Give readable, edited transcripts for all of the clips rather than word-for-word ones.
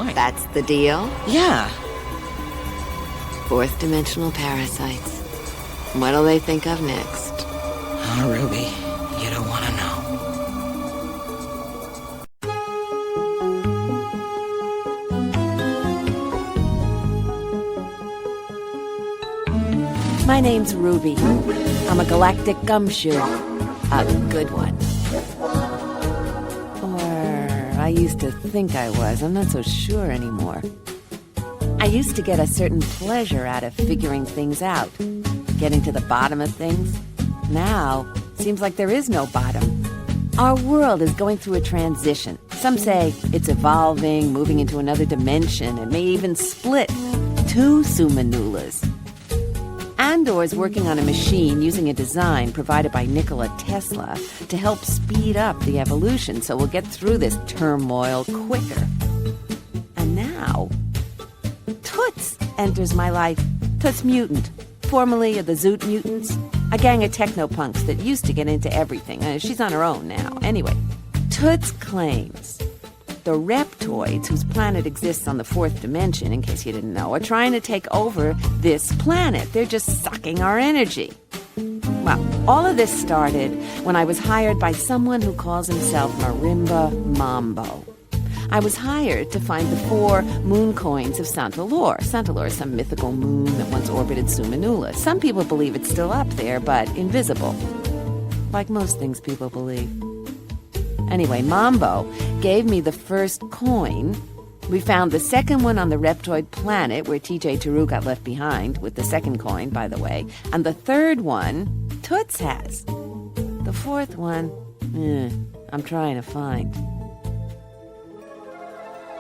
fine. That's the deal? Yeah. Fourth dimensional parasites. What'll they think of next? Oh, Ruby, you don't want to know. My name's Ruby. I'm a galactic gumshoe. A good one. Or I used to think I was. I'm not so sure anymore. I used to get a certain pleasure out of figuring things out, getting to the bottom of things. Now, seems like there is no bottom. Our world is going through a transition. Some say it's evolving, moving into another dimension, and may even split. 2 Sumanulas. Andor's working on a machine using a design provided by Nikola Tesla to help speed up the evolution so we'll get through this turmoil quicker. And now, Toots enters my life. Toots Mutant, formerly of the Zoot Mutants, a gang of technopunks that used to get into everything. She's on her own now. Anyway, Toots claims the Reptoids, whose planet exists on the 4th dimension, in case you didn't know, are trying to take over this planet. They're just sucking our energy. Well, all of this started when I was hired by someone who calls himself Marimba Mambo. I was hired to find the 4 moon coins of Santalor. Santalor is some mythical moon that once orbited Sumanula. Some people believe it's still up there, but invisible. Like most things people believe. Anyway, Mambo gave me the first coin. We found the second one on the Reptoid planet, where TJ TaRoo got left behind, with the second coin, by the way. And the third one, Toots has. The fourth one, I'm trying to find.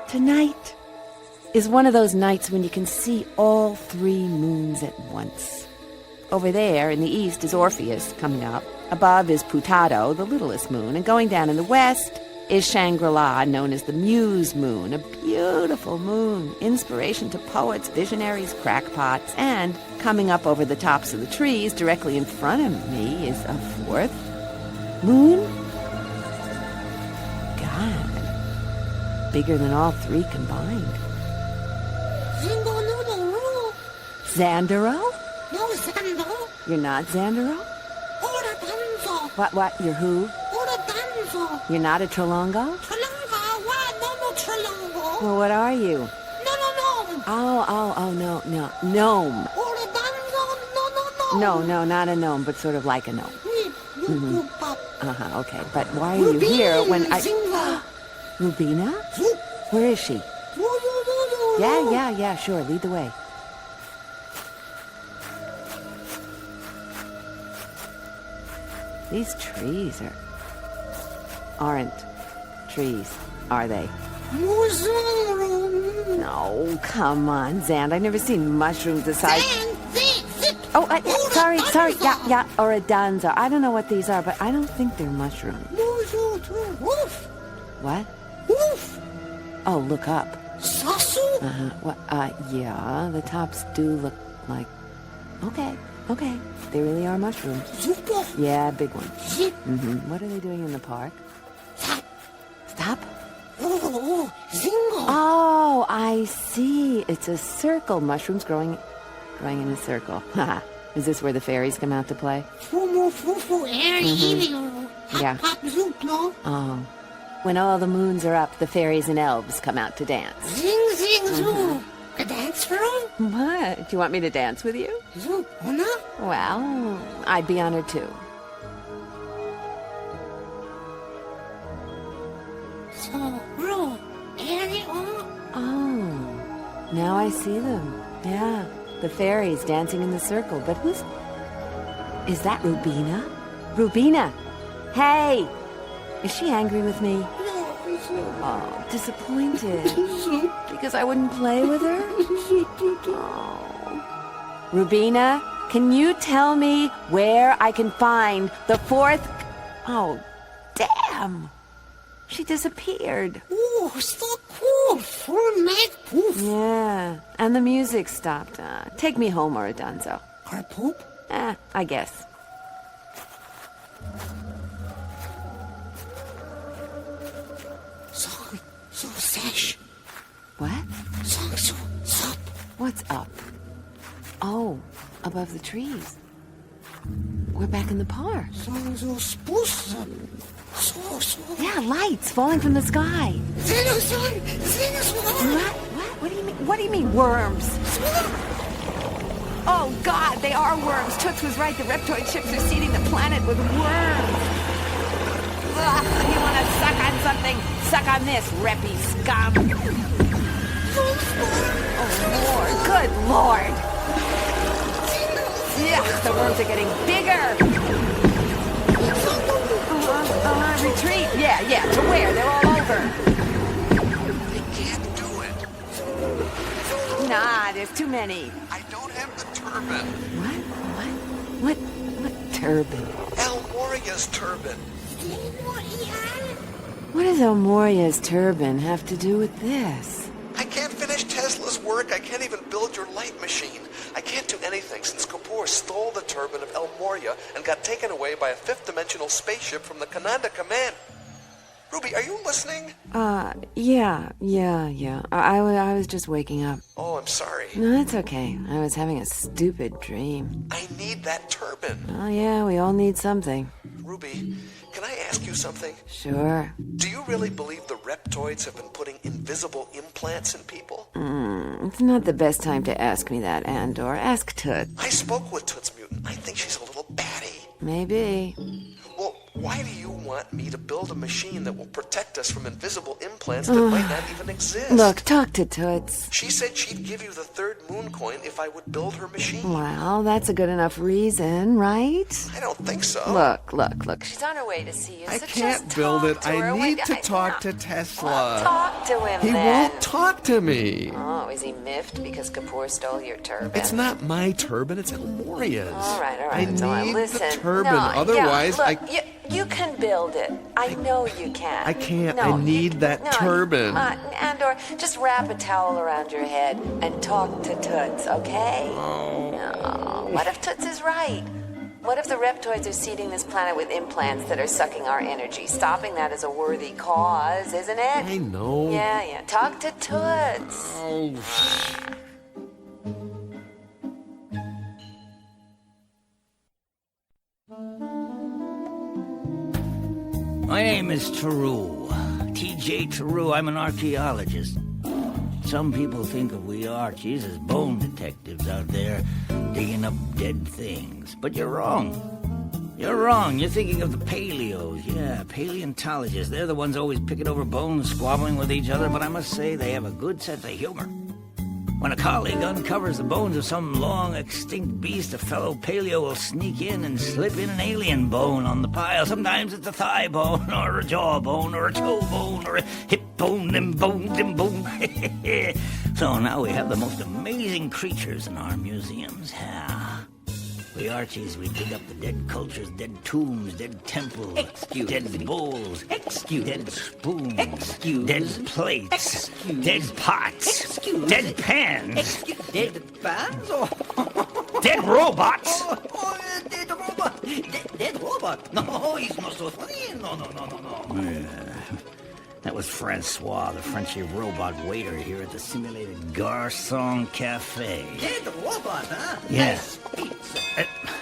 Tonight is one of those nights when you can see all 3 moons at once. Over there in the east is Orpheus coming up. Above is Putado, the littlest moon, and going down in the west is Shangri-La, known as the Muse Moon, a beautiful moon, inspiration to poets, visionaries, crackpots, and coming up over the tops of the trees directly in front of me is a 4th moon. God, bigger than all 3 combined. Xandero? No, Xandero. You're not Xandero? What? You're who? You're not a Trelongo? Well, what are you? No. Oh, no. Gnome. No, not a gnome, but sort of like a gnome. Okay. But why are you here when I... Rubina? Where is she? Yeah, sure, lead the way. These trees aren't trees, are they? No, come on, Zand. I've never seen mushrooms the size... Sorry. Yeah, or a dunzo. I don't know what these are, but I don't think they're mushrooms. What? Oh, look up. Yeah, the tops do look like... Okay. They really are mushrooms. Yeah, big ones. What are they doing in the park? Stop? Oh, I see. It's a circle. Mushrooms growing in a circle. Is this where the fairies come out to play? Yeah. Oh. When all the moons are up, the fairies and elves come out to dance. A dance for them? What? Do you want me to dance with you? Well, I'd be honored too. Oh, now I see them. Yeah, the fairies dancing in the circle. But is that Rubina? Rubina! Hey! Is she angry with me? Oh, disappointed. Because I wouldn't play with her? Oh. Rubina, can you tell me where I can find the 4th... Oh, damn! She disappeared. Oh, so cool. Full night poof. Yeah, and the music stopped. Take me home or a dunzo. Car poop? I guess. So, Sesh. What? Stop. What's up? Oh, above the trees. We're back in the park. Yeah, lights falling from the sky. What? What do you mean? What do you mean, worms? Oh, God, they are worms. Toots was right. The reptoid ships are seeding the planet with worms. Ugh, you want to suck on something? Suck on this, reppy scum. Oh, Lord. Good Lord. Yeah, the worms are getting bigger. Retreat. Yeah. To where? They're all over. I can't do it. Nah, there's too many. I don't have the turbine. What turbine? Elmoria's turbine. What does Elmoria's turbine have to do with this? I can't finish Tesla's work. I can't even build your light machine. I can't do anything since Kapoor stole the turbine of Elmoria and got taken away by a fifth-dimensional spaceship from the Kananda Command. Ruby, are you listening? Yeah. I was just waking up. Oh, I'm sorry. No, that's okay. I was having a stupid dream. I need that turbine. Oh, yeah, we all need something. Ruby, can I ask you something? Sure. Do you really believe the reptoids have been putting invisible implants in people? It's not the best time to ask me that, Andor. Ask Toot. I spoke with Toots Mutant. I think she's a little batty. Maybe. Well, why do you want me to build a machine that will protect us from invisible implants that might not even exist? Look, talk to Toots. She said she'd give you the third moon coin if I would build her machine. Well, that's a good enough reason, right? I don't think so. Look. She's on her way to see you, I so can't just build talk it. to her. I need to Wait, talk to Well, Tesla. talk to him He then. won't talk to me. Oh, is he miffed because Kapoor stole your turbine? It's not my turbine, it's Elmoria's. All right. I need Listen, the turbine, no, otherwise look, you can build it. I know you can. I can't. No, I need that turbine. Andor, just wrap a towel around your head and talk to Toots, okay? Oh. No. What if Toots is right? What if the reptoids are seeding this planet with implants that are sucking our energy? Stopping that is a worthy cause, isn't it? I know. Yeah. Talk to Toots. Oh. My name is TaRoo. T.J. TaRoo. I'm an archaeologist. Some people think of we Archies as bone detectives out there digging up dead things. But you're wrong. You're wrong. You're thinking of the paleos. Yeah, paleontologists. They're the ones always picking over bones, squabbling with each other, but I must say they have a good sense of humor. When a colleague uncovers the bones of some long-extinct beast, a fellow paleo will sneak in and slip in an alien bone on the pile. Sometimes it's a thigh bone, or a jaw bone, or a toe bone, or a hip bone, them bone. So now we have the most amazing creatures in our museums. Yeah. We Archies, we dig up the dead cultures, dead tombs, dead temples, dead bowls, dead spoons, dead plates, dead pots, dead pans, Dead fans? dead robots. Dead robot. Dead robot. No, he's not so funny. No. Yeah. That was Francois, the Frenchy robot waiter here at the simulated Garçon Cafe. Dead robot, huh? Yeah. Nice pizza.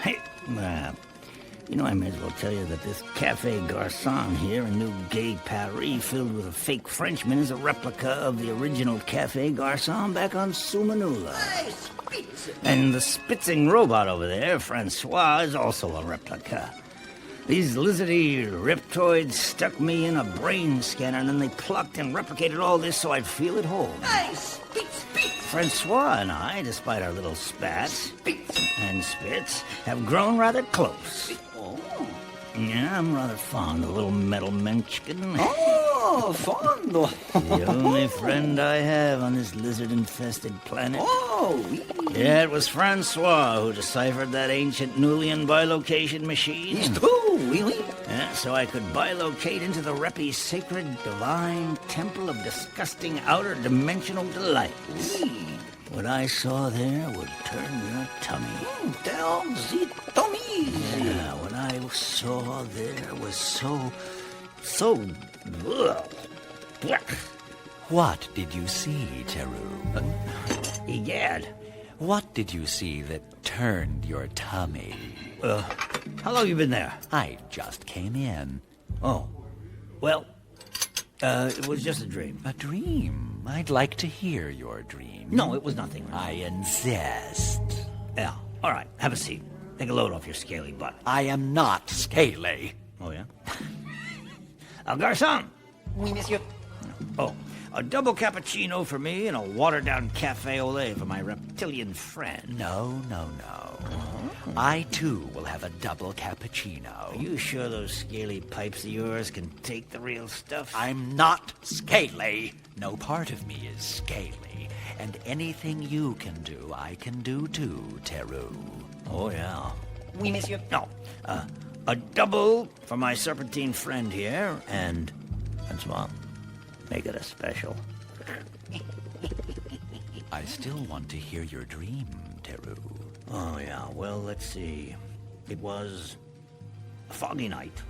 Hey, I may as well tell you that this Cafe Garçon here in New Gay Paris, filled with a fake Frenchman, is a replica of the original Cafe Garçon back on Sumanula. Nice pizza. And the spitzing robot over there, Francois, is also a replica. These lizardy reptoids stuck me in a brain scanner, and then they plucked and replicated all this so I'd feel at home. Nice pizza. Francois and I, despite our little spats and spits, have grown rather close. Oh. Yeah, I'm rather fond of a little metal munchkin. Oh, fond. The only friend I have on this lizard-infested planet. Oh. Yeah, it was Francois who deciphered that ancient Nulian bilocation machine. Oh, really? Yeah, so I could bilocate into the Reppy sacred divine temple of disgusting outer dimensional delights. What I saw there would turn your tummy. Down the tummy. Yeah, what I saw there was so... Ugh. What did you see, TaRoo? Egad. What did you see that turned your tummy? How long you been there? I just came in. Oh. Well, it was just a dream. A dream? I'd like to hear your dream. No, it was nothing. I insist. Yeah. All right, have a seat. Take a load off your scaly butt. I am not scaly. Oh, yeah? Garçon! Oui, monsieur. Oh, a double cappuccino for me and a watered-down cafe au lait for my reptilian friend. No. I, too, will have a double cappuccino. Are you sure those scaly pipes of yours can take the real stuff? I'm not scaly. No part of me is scaly. And anything you can do, I can do too, TaRoo. Oh, yeah. Oui, monsieur. No. A double for my serpentine friend here, and small. Make it a special. I still want to hear your dream, TaRoo. Oh, yeah. Well, let's see. It was a foggy night.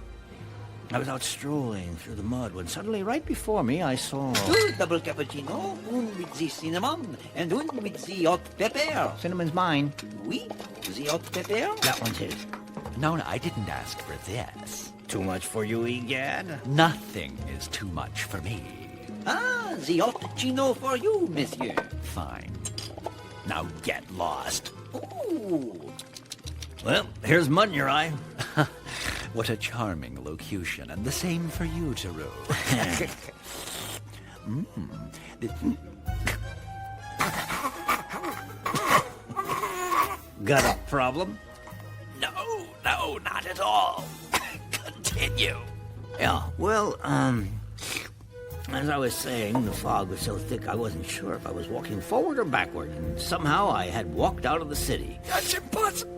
I was out strolling through the mud when suddenly, right before me, I saw... Two double cappuccino, one with the cinnamon, and one with the hot pepper. Cinnamon's mine. Oui, the hot pepper. That one's his. No, I didn't ask for this. Too much for you, egad? Nothing is too much for me. Ah, the hot chino for you, monsieur. Fine. Now get lost. Ooh. Well, here's mud in your eye. What a charming locution, and the same for you, TaRoo. Got a problem? No, not at all. Continue. Yeah, well, as I was saying, the fog was so thick I wasn't sure if I was walking forward or backward, and somehow I had walked out of the city. That's impossible.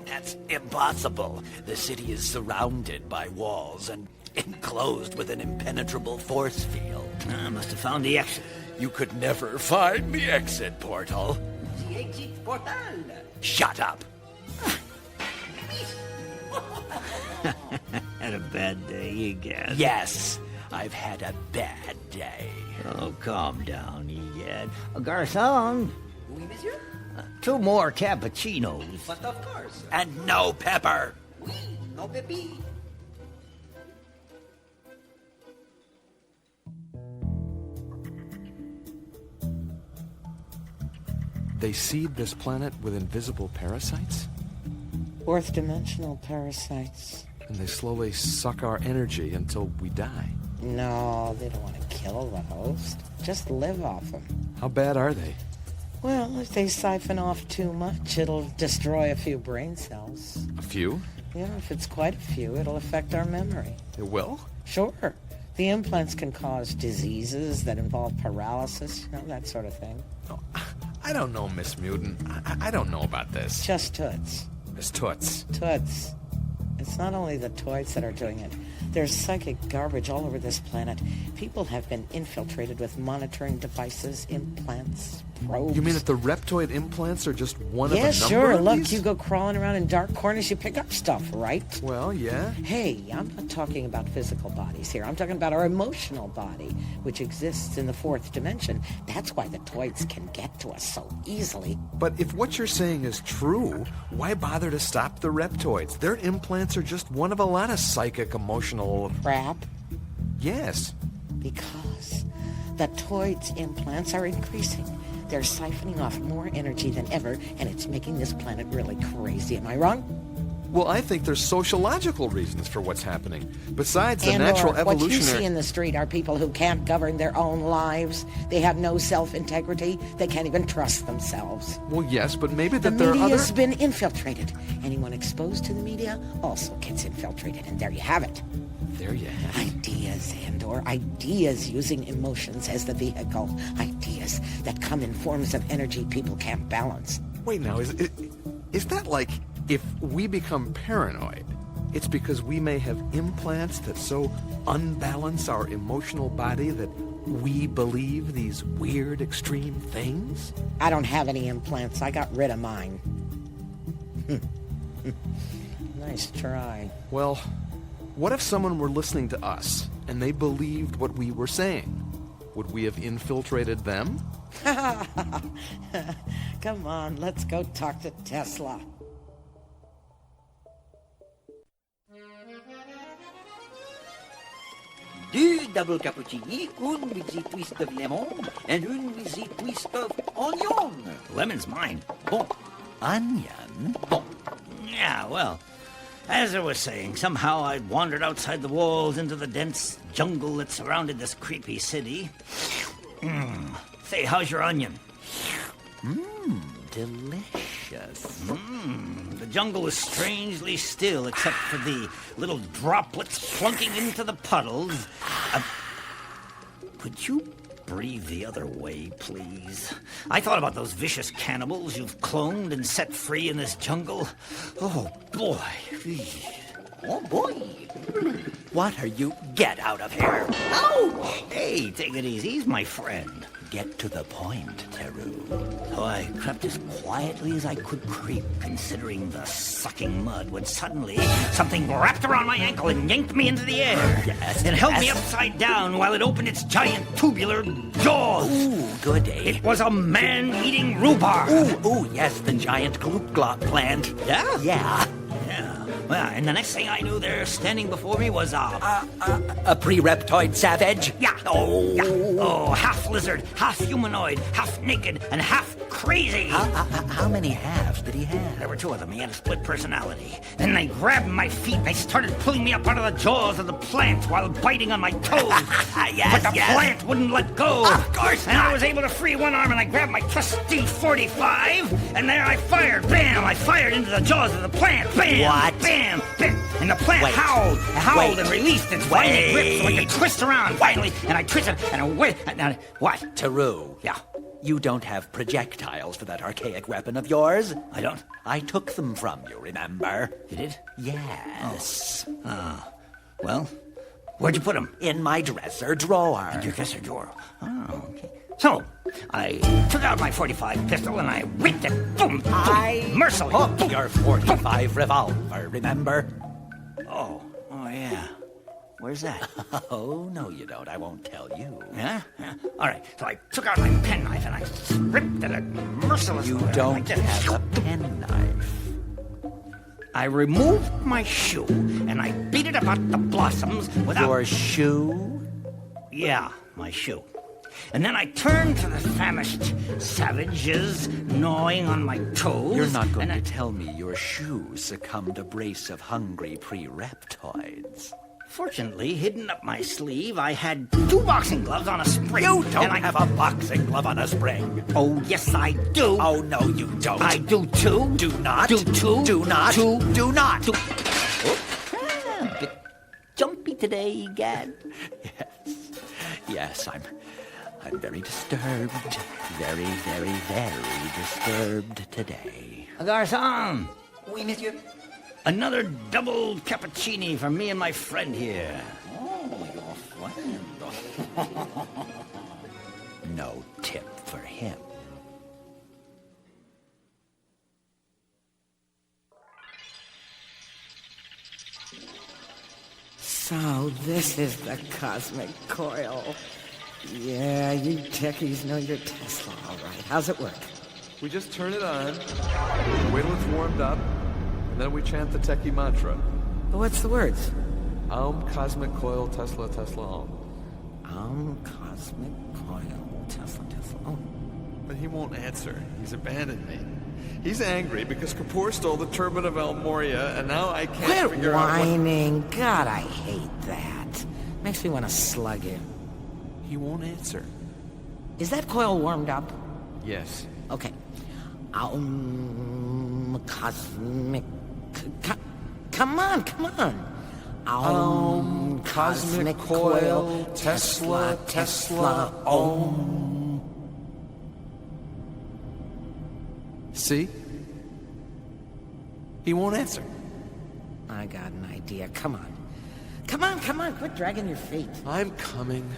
That's impossible. The city is surrounded by walls and enclosed with an impenetrable force field. I must have found the exit. You could never find the exit portal. The exit portal. Shut up. Had a bad day, egad. Yes, I've had a bad day. Oh, calm down, egad. Garçon, Oui, monsieur. 2 more cappuccinos. But of course. And no pepper. Oui, no pepi. They seed this planet with invisible parasites? Fourth-dimensional parasites. And they slowly suck our energy until we die. No, they don't want to kill the host. Just live off them. How bad are they? Well, if they siphon off too much, it'll destroy a few brain cells. A few? Yeah, if it's quite a few, it'll affect our memory. It will? Sure. The implants can cause diseases that involve paralysis, that sort of thing. Oh, I don't know, Miss Mutant. I don't know about this. Just toots. Miss Toots. Toots. It's not only the toys that are doing it. There's psychic garbage all over this planet. People have been infiltrated with monitoring devices, implants, probes. You mean that the reptoid implants are just one yeah, of a number sure. of Look, these? you go crawling around in dark corners, you pick up stuff, right? Well, yeah. Hey, I'm not talking about physical bodies here. I'm talking about our emotional body, which exists in the fourth dimension. That's why the toys can get to us so easily. But if what you're saying is true, why bother to stop the reptoids? Their implants are just one of a lot of psychic, emotional... Crap. Yes. Because the toys' implants are increasing. They're siphoning off more energy than ever, and it's making this planet really crazy. Am I wrong? Well, I think there's sociological reasons for what's happening. Besides the And natural what you evolutionary... see in the street are people who can't govern their own lives. They have no self-integrity. They can't even trust themselves. Well, yes, but maybe The that there are other... media's been infiltrated. Anyone exposed to the media also gets infiltrated, and there you have it. There you have it. Ideas and/or ideas using emotions as the vehicle. Ideas that come in forms of energy people can't balance. Wait now, is that like if we become paranoid, it's because we may have implants that so unbalance our emotional body that we believe these weird extreme things? I don't have any implants. I got rid of mine. Nice try. Well, what if someone were listening to us and they believed what we were saying? Would we have infiltrated them? Come on, let's go talk to Tesla. Deux double cappuccini, one with the twist of lemon, and one with the twist of onion. Lemon's mine. Bon. Onion? Bon. Yeah, well, as I was saying, somehow I'd wandered outside the walls into the dense jungle that surrounded this creepy city. Say, how's your onion? Delicious. The jungle was strangely still, except for the little droplets flunking into the puddles. Could you breathe the other way, please? I thought about those vicious cannibals you've cloned and set free in this jungle. Oh, boy. Oh, boy. What are you... Get out of here. Ouch! Hey, take it easy. He's my friend. Get to the point, TaRoo. So I crept as quietly as I could creep, considering the sucking mud, when suddenly something wrapped around my ankle and yanked me into the air. Yes, It held me upside down while it opened its giant tubular jaws. Ooh, goody. It was a man-eating rhubarb. Ooh, yes, the giant gloop-glop plant. Yeah? Yeah. Yeah. Well, and the next thing I knew there, standing before me was A pre-reptoid savage? Yeah. Oh, half lizard, half humanoid, half naked, and half crazy. How many halves did he have? There were two of them. He had a split personality. Then they grabbed my feet and they started pulling me up out of the jaws of the plant while biting on my toes. Yes, but the plant wouldn't let go. Of course And not. I was able to free one arm and I grabbed my trusty 45 and there I fired. Bam! I fired into the jaws of the plant. Bam! What? Bam! Bam! And the plant howled and released its binding grip so I could twist around finally. And I twisted and away. What? TaRoo. Yeah. You don't have projectiles for that archaic weapon of yours. I don't? I took them from you, remember? You did? Yes. Well, where'd you put them? In my dresser drawer. Your dresser drawer. Oh, okay. So, I took out my 45 pistol and I ripped it. Boom! Boom! Mercilessly. Hooked your 45 revolver, remember? Oh, yeah. Where's that? Oh, no you don't. I won't tell you. Yeah? All right, so I took out my penknife and I ripped it mercilessly. You don't have a penknife. I removed my shoe and I beat it about the blossoms without... Your shoe? Yeah, my shoe. And then I turned to the famished savages gnawing on my toes. You're not going to tell me your shoe succumbed a brace of hungry pre-reptoids. Fortunately, hidden up my sleeve, I had 2 boxing gloves on a spring. You don't have a boxing glove on a spring. Oh, yes, I do. Oh, no, you don't. I do too. Do not. Do too. Do not. Do. Do not. Do. Oh, bit jumpy today, Gad. Yes, I'm very disturbed. Very, very, very disturbed today. Garçon! Oui, monsieur. Another double cappuccini for me and my friend here. Oh, your friend. No tip for him. So this is the cosmic coil. Yeah, you techies know your Tesla all right. How's it work? We just turn it on, wait till it's warmed up, and then we chant the techie mantra. What's the words? Cosmic coil, Tesla, Tesla, Cosmic coil, Tesla, Tesla. Oh. But he won't answer. He's abandoned me. He's angry because Kapoor stole the turban of El Moria, and now I can't Quit figure out what... whining. God, I hate that. Makes me want to slug you. He won't answer. Is that coil warmed up? Yes. Okay. Cosmic... Come on. Cosmic coil, Tesla, Tesla, Om. See? He won't answer. I got an idea. Come on. Quit dragging your feet. I'm coming.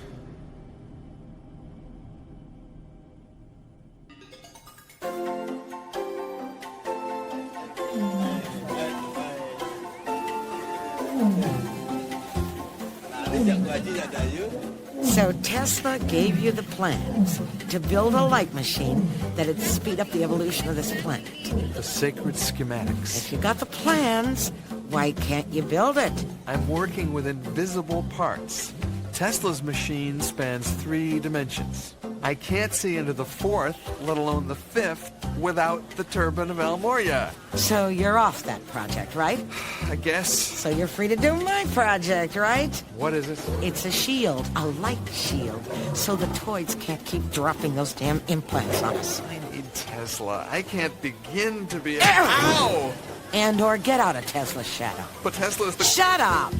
So Tesla gave you the plans to build a light machine that'd speed up the evolution of this planet. The sacred schematics. If you got the plans, why can't you build it? I'm working with invisible parts. Tesla's machine spans 3 dimensions. I can't see into the 4th, let alone the 5th, without the turbine of Elmoria. So you're off that project, right? I guess. So you're free to do my project, right? What is it? It's a shield, a light shield, so the toys can't keep dropping those damn implants on us. I need Tesla. I can't begin to be... Ow! And or get out of Tesla's shadow. But Tesla is the... Shut up!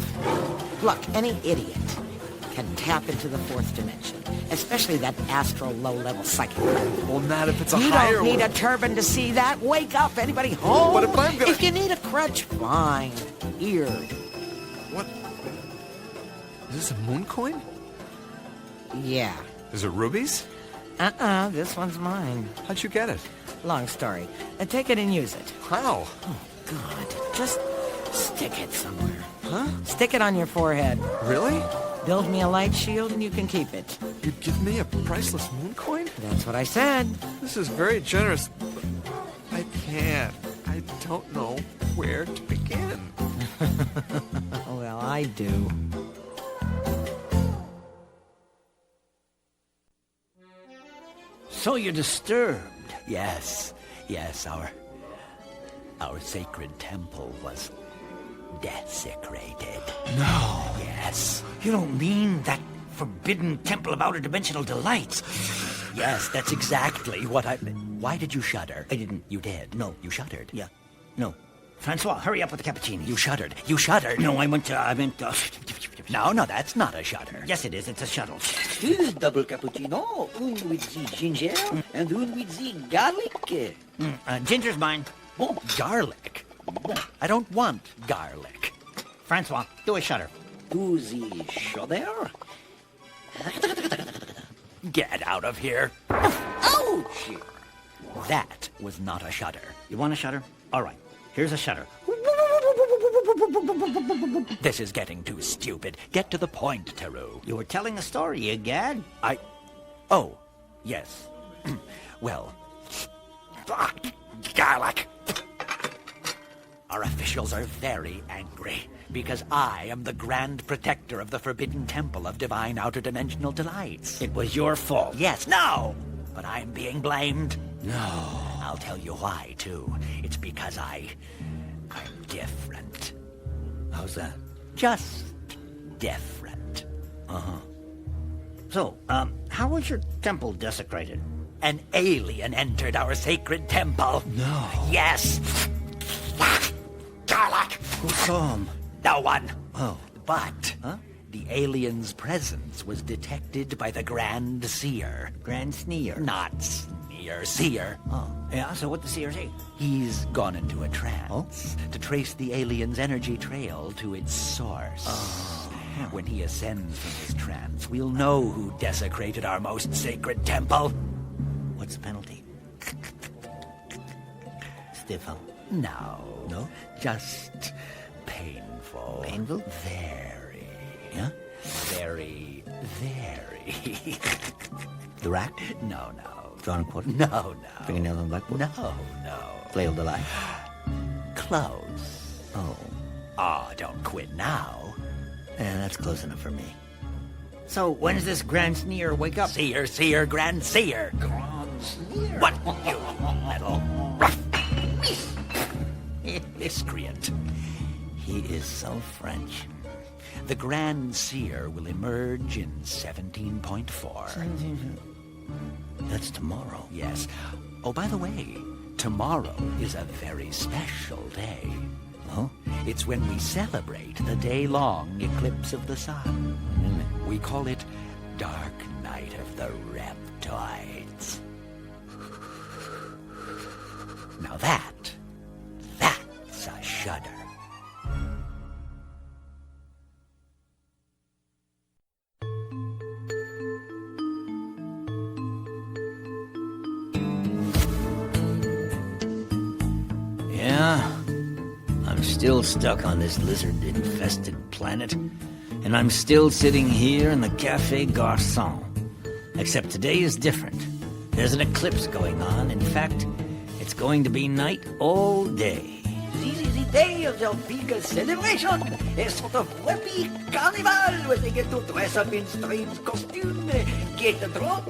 Look, any idiot can tap into the 4th dimension, especially that astral low-level psychic. Well, not if it's a You higher don't need one. a turban to see that. Wake up, anybody home? But if I'm gonna... If you need a crutch, fine. Here. What? Is this a moon coin? Yeah. Is it rubies? This one's mine. How'd you get it? Long story. Take it and use it. How? Oh, God. Just stick it somewhere. Huh? Stick it on your forehead. Really? Build me a light shield and you can keep it. You'd give me a priceless moon coin? That's what I said. This is very generous. But I can't. I don't know where to begin. Well, I do. So you're disturbed. Yes, our sacred temple was desecrated. No. Yes. You don't mean that forbidden temple of outer dimensional delights? Yes, that's exactly what I... Why did you shudder? I didn't. You did. No. You shuddered. Yeah. No. Francois, hurry up with the cappuccini. You shuddered. You shuddered. No, I meant... No, that's not a shudder. Yes, it is. It's a shuttle. Two double cappuccino, one with the ginger and one with the garlic. Ginger's mine. Bon. Garlic? I don't want garlic. Francois, do a shutter. To the shoulder. Get out of here. Ouch! That was not a shudder. You want a shutter? All right. Here's a shutter. This is getting too stupid. Get to the point, TaRoo. You were telling a story, you gad. Oh, yes. Well... Garlic! Our officials are very angry because I am the Grand Protector of the Forbidden Temple of Divine Outer Dimensional Delights. It was your fault. Yes, no! But I'm being blamed. No. I'll tell you why, too. It's because I'm different. How's that? Just different. So, how was your temple desecrated? An alien entered our sacred temple. No. Yes. Garlic. Who saw him? No one. Oh. But the alien's presence was detected by the Grand Seer. Grand Sneer. Not Sneer, Seer. Oh. Yeah, so what the seer say? He's gone into a trance to trace the alien's energy trail to its source. When he ascends from his trance, we'll know who desecrated our most sacred temple. What's the penalty? Stiff, huh? No. No? Just painful. Painful? Very. Yeah? Very. The rack? No. Drawn quarter? No. Fingernails on blackboard? No. Flail delight? Close. Oh. Oh, don't quit now. Yeah, that's close enough for me. So, when does this Grand Sneer wake up? Seer, Grand Seer. Grand Sneer? What, you metal rough miscreant. He is so French. The Grand Seer will emerge in 17.4. That's tomorrow. Yes. Oh, by the way, tomorrow is a very special day. Huh? It's when we celebrate the day-long eclipse of the sun. We call it Dark Night of the Reptoids. Now that's a shudder. Yeah? I'm still stuck on this lizard-infested planet. and I'm still sitting here in the Café Garçon. Except today is different. There's an eclipse going on. In fact, it's going to be night all day. This is the day of the big celebration. A sort of happy carnival where they get to dress up in strange costume, get drunk,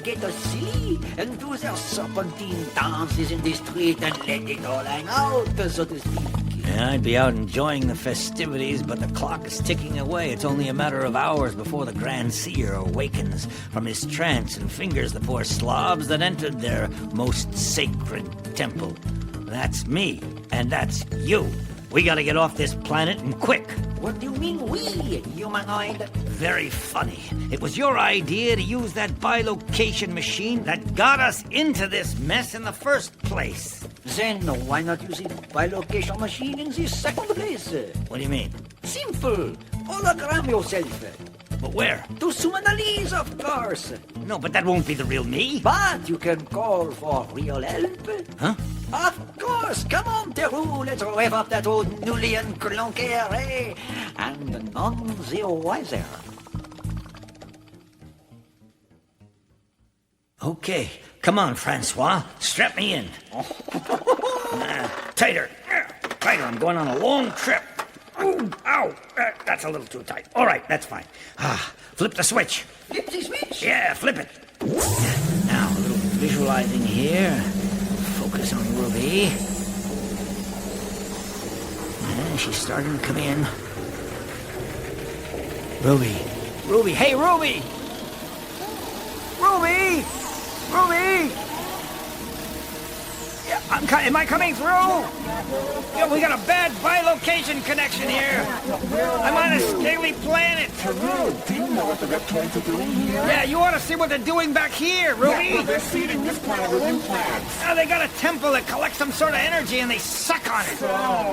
get silly, and do their serpentine dances in the street and let it all hang out, so to speak. Yeah, I'd be out enjoying the festivities, but the clock is ticking away. It's only a matter of hours before the Grand Seer awakens from his trance and fingers the poor slobs that entered their most sacred temple. That's me, and that's you. We gotta get off this planet and quick. What do you mean we, humanoid? Very funny. It was your idea to use that bilocation machine that got us into this mess in the first place. Then why not use the bilocation machine in the second place? What do you mean? Simple. Hologram yourself. But where? To Sumanalese, of course. No, but that won't be the real me. But you can call for real help. Huh? Of course. Come on, TaRoo. Let's rev up that old Nulian clunker, eh? And none the wiser. Okay. Come on, Francois. Strap me in. Tighter. Tighter. I'm going on a long trip. Ooh, ow. That's a little too tight. All right, that's fine. Flip the switch. Flip the switch? Yeah, flip it. Now, a little visualizing here. Focus on Ruby. And she's starting to come in. Ruby. Ruby. Hey, Ruby! Ruby! Ruby! Yeah, am I coming through? Yeah, we got a bad bilocation connection here. I'm on a scaly planet. TaRoo, do you know what the reptoids are doing here? Yeah, you ought to see what they're doing back here, Ruby. Yeah, they're seeding this planet with implants. Now they got a temple that collects some sort of energy and they suck on it. So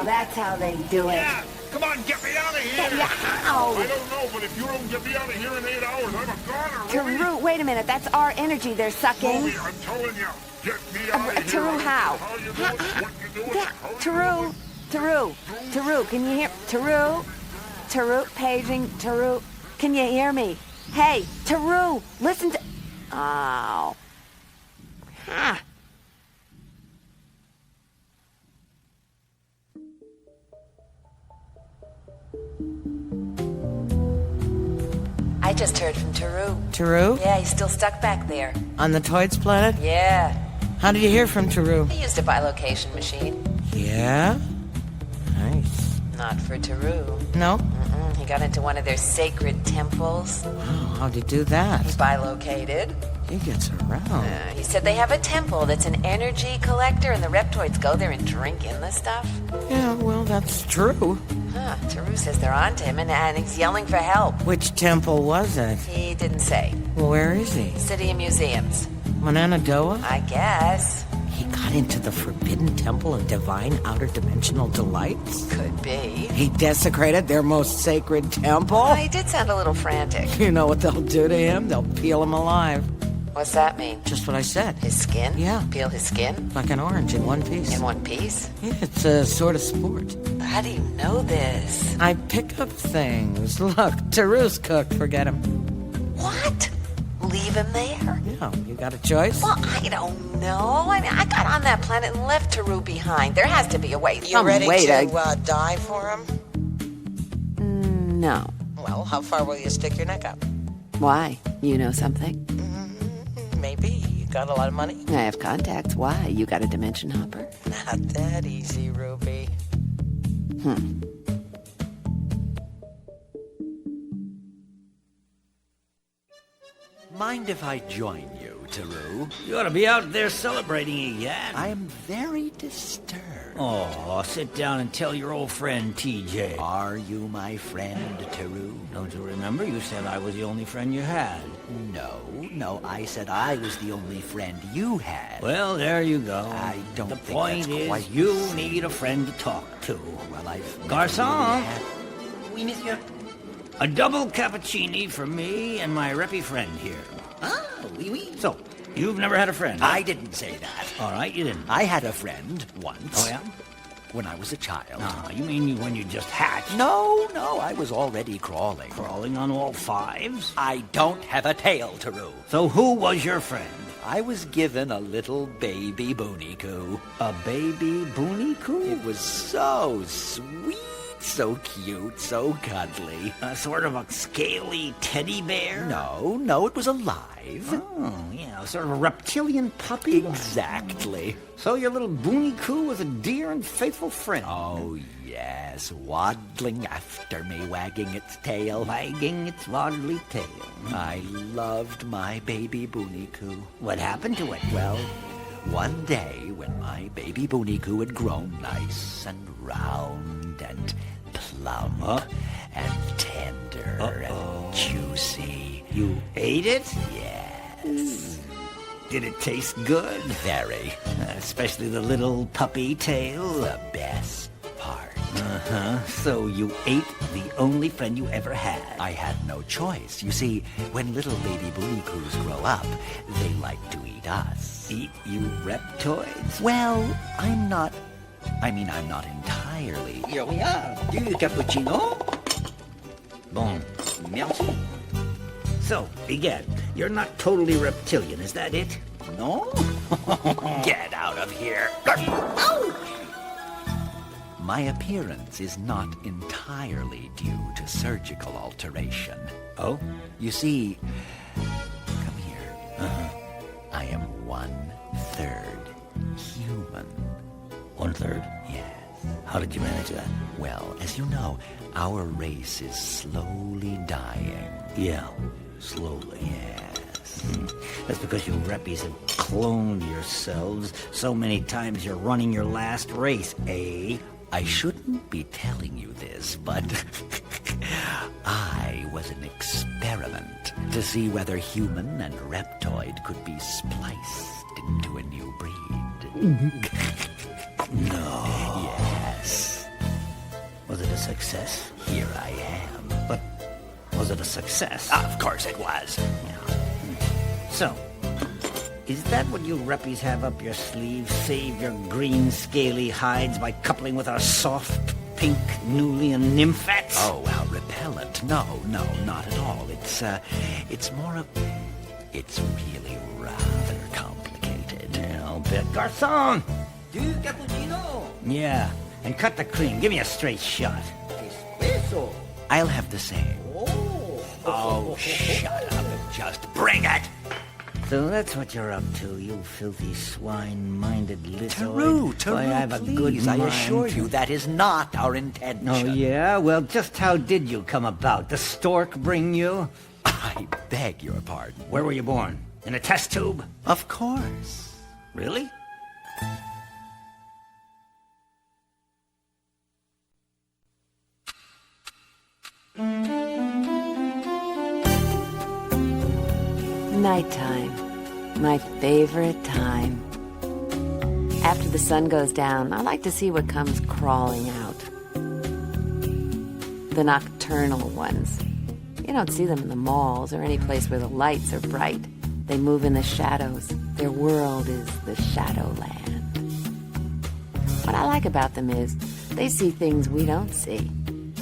that's how they do it. Yeah, come on, get me out of here. Yeah, how? I don't know, but if you don't get me out of here in 8 hours, I'm a goner, Ruby. TaRoo, wait a minute. That's our energy they're sucking. Ruby, I'm telling you, get me out of here. TaRoo, how? How you do it, what you do it, Yeah, how you TaRoo, TaRoo, can you hear? TaRoo, paging, TaRoo, can you hear me? Hey, TaRoo, listen to... Oh. Ha. I just heard from TaRoo. TaRoo? Yeah, he's still stuck back there. On the Toids planet? Yeah. How did you hear from TaRoo? He used a bilocation machine. Yeah? Nice. Not for TaRoo. No? He got into one of their sacred temples. Oh, how'd he do that? He bilocated. He gets around. He said they have a temple that's an energy collector, and the reptoids go there and drink in the stuff. Yeah, well, that's true. Huh, TaRoo says they're on to him, and he's yelling for help. Which temple was it? He didn't say. Well, where is he? City of Museums. Mananadoa? I guess. He got into the forbidden temple of divine outer dimensional delights? Could be. He desecrated their most sacred temple? Well, he did sound a little frantic. You know what they'll do to him? They'll peel him alive. What's that mean? Just what I said. His skin? Yeah. Peel his skin? Like an orange in one piece. In one piece? Yeah, it's a sort of sport. How do you know this? I pick up things. Look, TaRoo's cooked. Forget him. What? Leave him there? Yeah, you got a choice? Well, I don't know. I mean, I got on that planet and left TaRoo behind. There has to be a way. You ready to die for him? No. Well, how far will you stick your neck up? Why? You know something? Maybe. You got a lot of money? I have contacts. Why? You got a dimension hopper? Not that easy, Ruby. Mind if I join you, TaRoo? You ought to be out there celebrating it, Yack. I am very disturbed. Oh, sit down and tell your old friend, TJ. Are you my friend, TaRoo? Don't you remember? You said I was the only friend you had. No, I said I was the only friend you had. Well, there you go. I don't The think point that's is, quite you need a friend to talk to. Well, I've... Garçon! Oui, monsieur. A double cappuccini for me and my reppy friend here. Ah, oui, oui. So, you've never had a friend? I didn't say that. All right, you didn't. I had a friend once. Oh, yeah? when I was a child. Ah, you mean when you just hatched? No, I was already crawling. Crawling on all fives? I don't have a tail, TaRoo. So who was your friend? I was given a little baby Booniku. A baby Booniku? It was so sweet, so cute, so cuddly. A sort of a scaly teddy bear? No, it was alive. Oh, yeah, sort of a reptilian puppy? Exactly. So your little Booniku was a dear and faithful friend? Oh, yes, waddling after me, wagging its tail. Wagging its waddly tail. I loved my baby Booniku. What happened to it? Well, one day when my baby Booniku had grown nice and round and plump and tender and juicy. You ate it? Yes. Did it taste good? Very. Especially the little puppy tail? The best part. Uh-huh. So you ate the only friend you ever had? I had no choice. You see, when little baby Boonikus grow up, they like to eat us. Eat you reptoids? Well, I'm not entirely. Here we are. Du cappuccino? Bon. Merci. So, begin. You're not totally reptilian, is that it? No? Get out of here. My appearance is not entirely due to surgical alteration. Oh? You see, come here. I am 1/3 human. 1/3? Yes. How did you manage that? Well, as you know, our race is slowly dying. Yeah, slowly. Yes. That's because you reppies have cloned yourselves so many times you're running your last race, eh? I shouldn't be telling you this, but I was an experiment to see whether human and reptoid could be spliced into a new breed. No. Yes. Was it a success? Here I am. But was it a success? Of course it was. So, is that what you reppies have up your sleeve? Save your green scaly hides by coupling with our soft pink Nulian nymphets? Oh, well, repellent. No, not at all. It's more of... It's really rather complicated. Yeah, I'll bet. Garçon! Du cappuccino! Yeah, and cut the cream. Give me a straight shot. Espresso! I'll have the same. Oh, shut up and just bring it! So that's what you're up to, you filthy swine-minded TaRoo, lizard. I have a please, good I mind. assure you that is not our intention. Oh, yeah? Well, just how did you come about? The stork bring you? I beg your pardon. Where were you born? In a test tube? Of course. Really? Nighttime. My favorite time. After the sun goes down, I like to see what comes crawling out. The nocturnal ones. You don't see them in the malls or any place where the lights are bright. They move in the shadows. Their world is the Shadowland. What I like about them is they see things we don't see.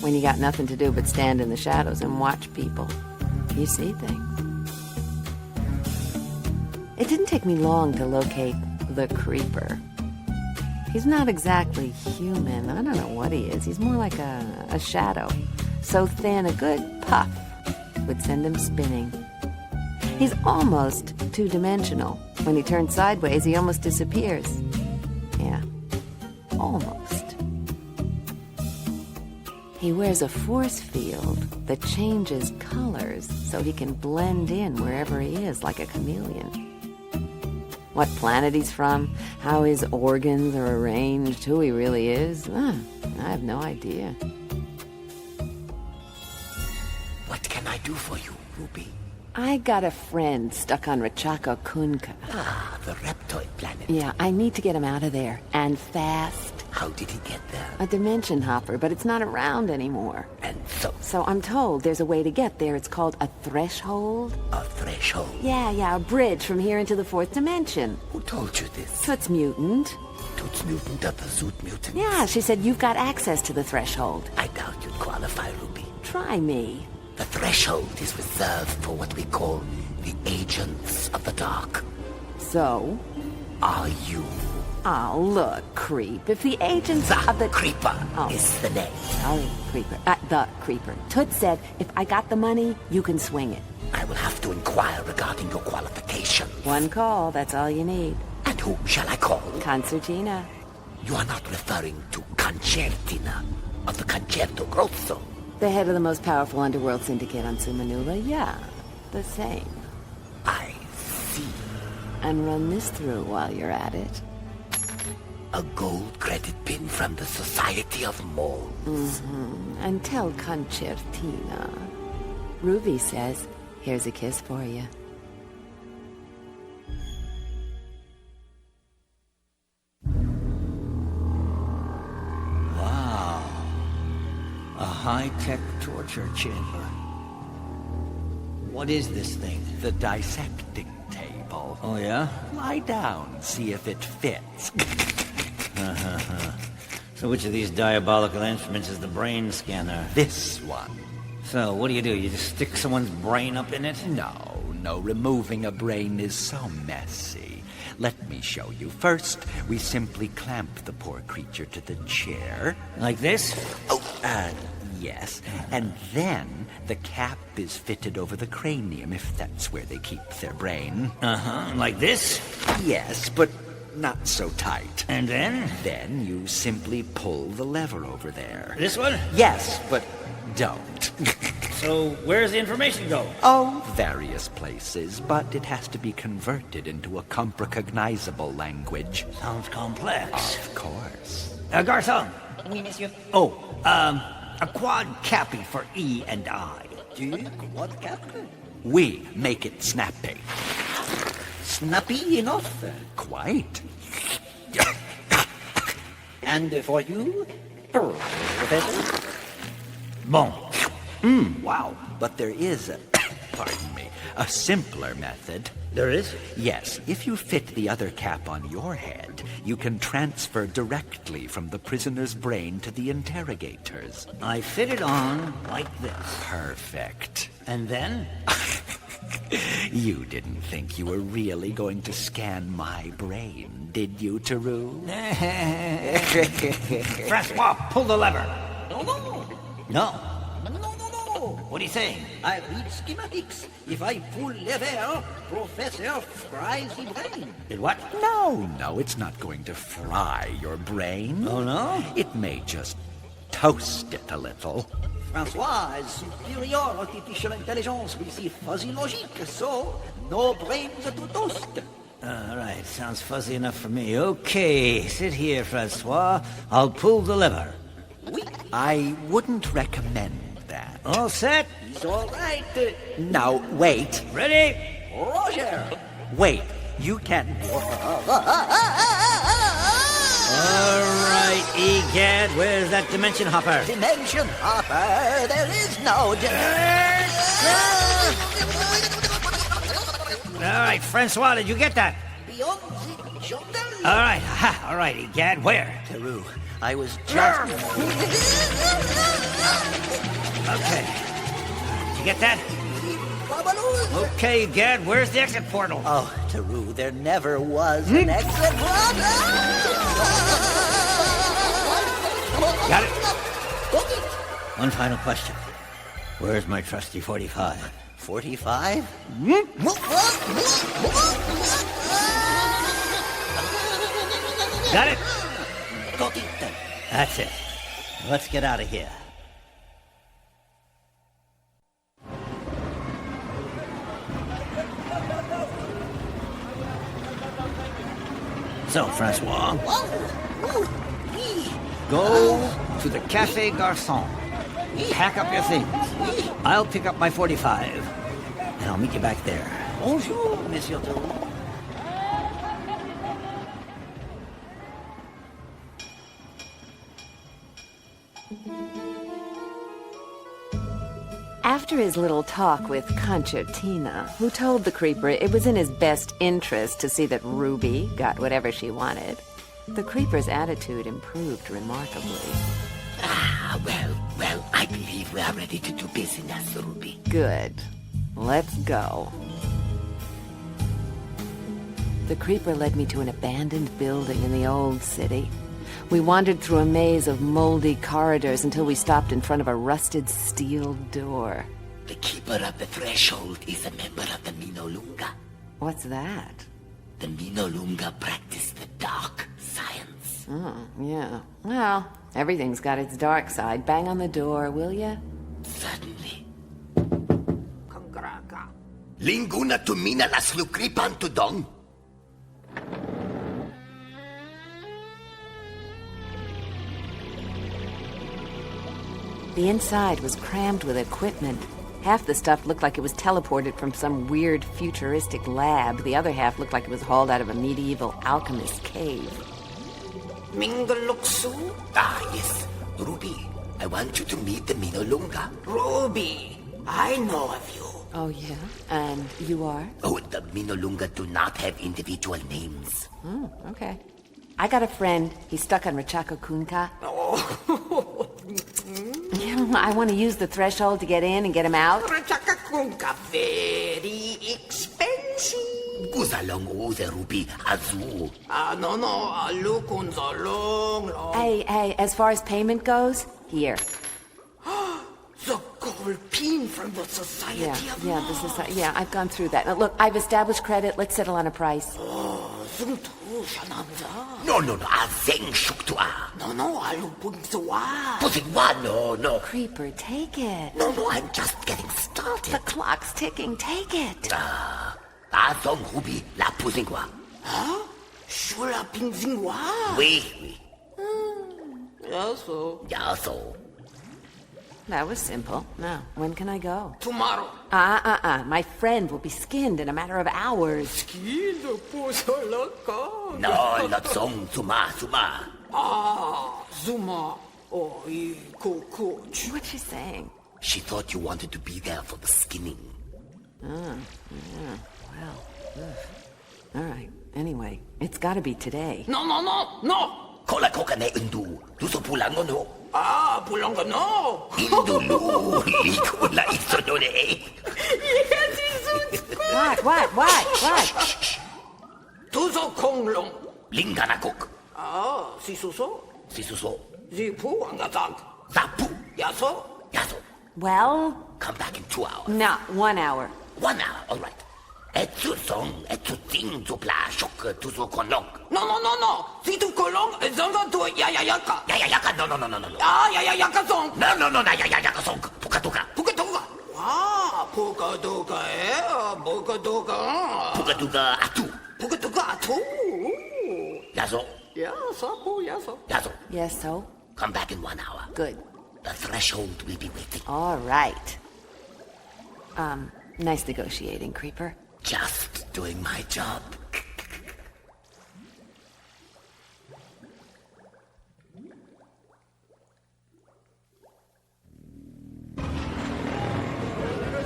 When you got nothing to do but stand in the shadows and watch people, you see things. It didn't take me long to locate the creeper. He's not exactly human. I don't know what he is. He's more like a shadow. So thin, a good puff would send him spinning. He's almost two-dimensional. When he turns sideways, he almost disappears. Yeah, almost. He wears a force field that changes colors so he can blend in wherever he is like a chameleon. What planet he's from, how his organs are arranged, who he really is, I have no idea. What can I do for you, Ruby? I got a friend stuck on Rachako Kunka. Ah, the reptoid planet. Yeah, I need to get him out of there, and fast. How did he get there? A dimension hopper, but it's not around anymore. And so? So I'm told there's a way to get there. It's called a threshold. A threshold? Yeah, a bridge from here into the fourth dimension. Who told you this? So it's mutant. Yeah, she said you've got access to the threshold. I doubt you'd qualify, Ruby. Try me. The threshold is reserved for what we call the agents of the dark. So? Are you? Oh, look, creep. If the agents of the... Creeper is the name. Sorry, creeper. The creeper. Toot said if I got the money, you can swing it. I will have to inquire regarding your qualifications. One call, that's all you need. And whom shall I call? Concertina. You are not referring to Concertina of the Concerto Grosso. The head of the most powerful underworld syndicate on Sumanula, yeah. The same. I see. And run this through while you're at it. A gold credit pin from the Society of Moles. Mm-hmm. And tell Concertina. Ruby says, here's a kiss for you. Wow. A high-tech torture chamber. What is this thing? The dissecting table. Oh, yeah? Lie down, see if it fits. So which of these diabolical instruments is the brain scanner? This one. So, what do? You just stick someone's brain up in it? No, removing a brain is so messy. Let me show you. First, we simply clamp the poor creature to the chair. Like this? Oh, yes. And then the cap is fitted over the cranium, if that's where they keep their brain. Like this? Yes, but not so tight. And then? Then you simply pull the lever over there. This one? Yes, but don't. So, where's the information go? Oh, various places, but it has to be converted into a comprecognizable language. Sounds complex. Of course. Garçon. Oui, monsieur. Oh, a quad cappy for E and I. Quad cap? We make it snappy. Snappy enough? Quite. And for you, Professor? Bon. Wow. But there is a, pardon me, a simpler method. There is? Yes. If you fit the other cap on your head, you can transfer directly from the prisoner's brain to the interrogator's. I fit it on like this. Perfect. And then? You didn't think you were really going to scan my brain, did you, TaRoo? Francois, pull the lever. No. No. No. What are you saying? I read schematics. If I pull lever, Professor fries the brain. Did what? No, it's not going to fry your brain. Oh, no? It may just toast it a little. Francois has superior artificial intelligence with the fuzzy logic, so no brains to toast. All right, sounds fuzzy enough for me. Okay, sit here, Francois. I'll pull the lever. Oui. I wouldn't recommend that. All set? It's all right. Now, wait. Ready? Roger. Wait, you can't... All right, Egad, where's that dimension hopper? Dimension hopper, there is no All right, Francois, did you get that? beyond the jungle. All right, Egad, where? TaRoo, I was just... Okay. Did you get that? Okay, Egad, where's the exit portal? Oh, TaRoo, there never was an exit. Got it. One final question. Where's my trusty 45? 45? Got it? Got it. That's it. Let's get out of here. So, Francois, go to the Café Garçon. Pack up your things. I'll pick up my 45, and I'll meet you back there. Bonjour, Monsieur TaRoo. After his little talk with Concertina, who told the creeper it was in his best interest to see that Ruby got whatever she wanted, The creeper's attitude improved remarkably. Well, I believe we are ready to do business, Ruby. Good. Let's go. The creeper led me to an abandoned building in the old city. We wandered through a maze of moldy corridors until we stopped in front of a rusted steel door. The keeper of the threshold is a member of the Minolunga. What's that? The Minolunga practice the dark science. Oh, yeah. Well, everything's got its dark side. Bang on the door, will ya? Certainly. Linguna tumina las lukripan tudong. The inside was crammed with equipment. Half the stuff looked like it was teleported from some weird futuristic lab. The other half looked like it was hauled out of a medieval alchemist's cave. Mingaluksu? Ah, yes. Ruby, I want you to meet the Minolunga. Ruby, I know of you. Oh, yeah? And you are? Oh, the Minolunga do not have individual names. Oh, okay. I got a friend. He's stuck on Rachaka Kunka. Oh. I want to use the threshold to get in and get him out. Rachaka Kunka, very expensive. Guzalong uze Ruby azu. No, lukunza long. Hey, as far as payment goes, here. The gold pin from the Society of Yeah, the society. Yeah, I've gone through that. Now, look, I've established credit. Let's settle on a price. No, azeng shuktua. No, alupungzwa. Puzingwa, no. Creeper, take it. No, I'm just getting started. The clock's ticking. Take it. Azong Ruby la puzingwa. Huh? Shula pingzingwa. Oui. Yaso. That was simple. Now, when can I go? Tomorrow. My friend will be skinned in a matter of hours. Skinned? No, not song, Zuma. Zuma. Oh, coach. What's she saying? She thought you wanted to be there for the skinning. Yeah. Well, all right. Anyway, it's gotta be today. No. Kola kokane undu. Tuso pulango no. Pulonga no. Indulu. Likula isonone. What? Tuso konglong. Linganakok. Sisuso. Zipu angazang. Zapu. Yaso. Well? Come back in 2 hours. No, 1 hour. 1 hour, all right. Etsu song, etsu ting zu pla shok tuso konlong. No. Zitu kolong zonga tu yayayaka. Yayayaka, no. Yayayaka song. No, yayayaka song. Pukatuka. Pukaduka, atu. Pukaduka atu. Yaso. Yaso. Yes, so? Come back in 1 hour. Good. The threshold will be waiting. All right. Nice negotiating, Creeper. Just doing my job.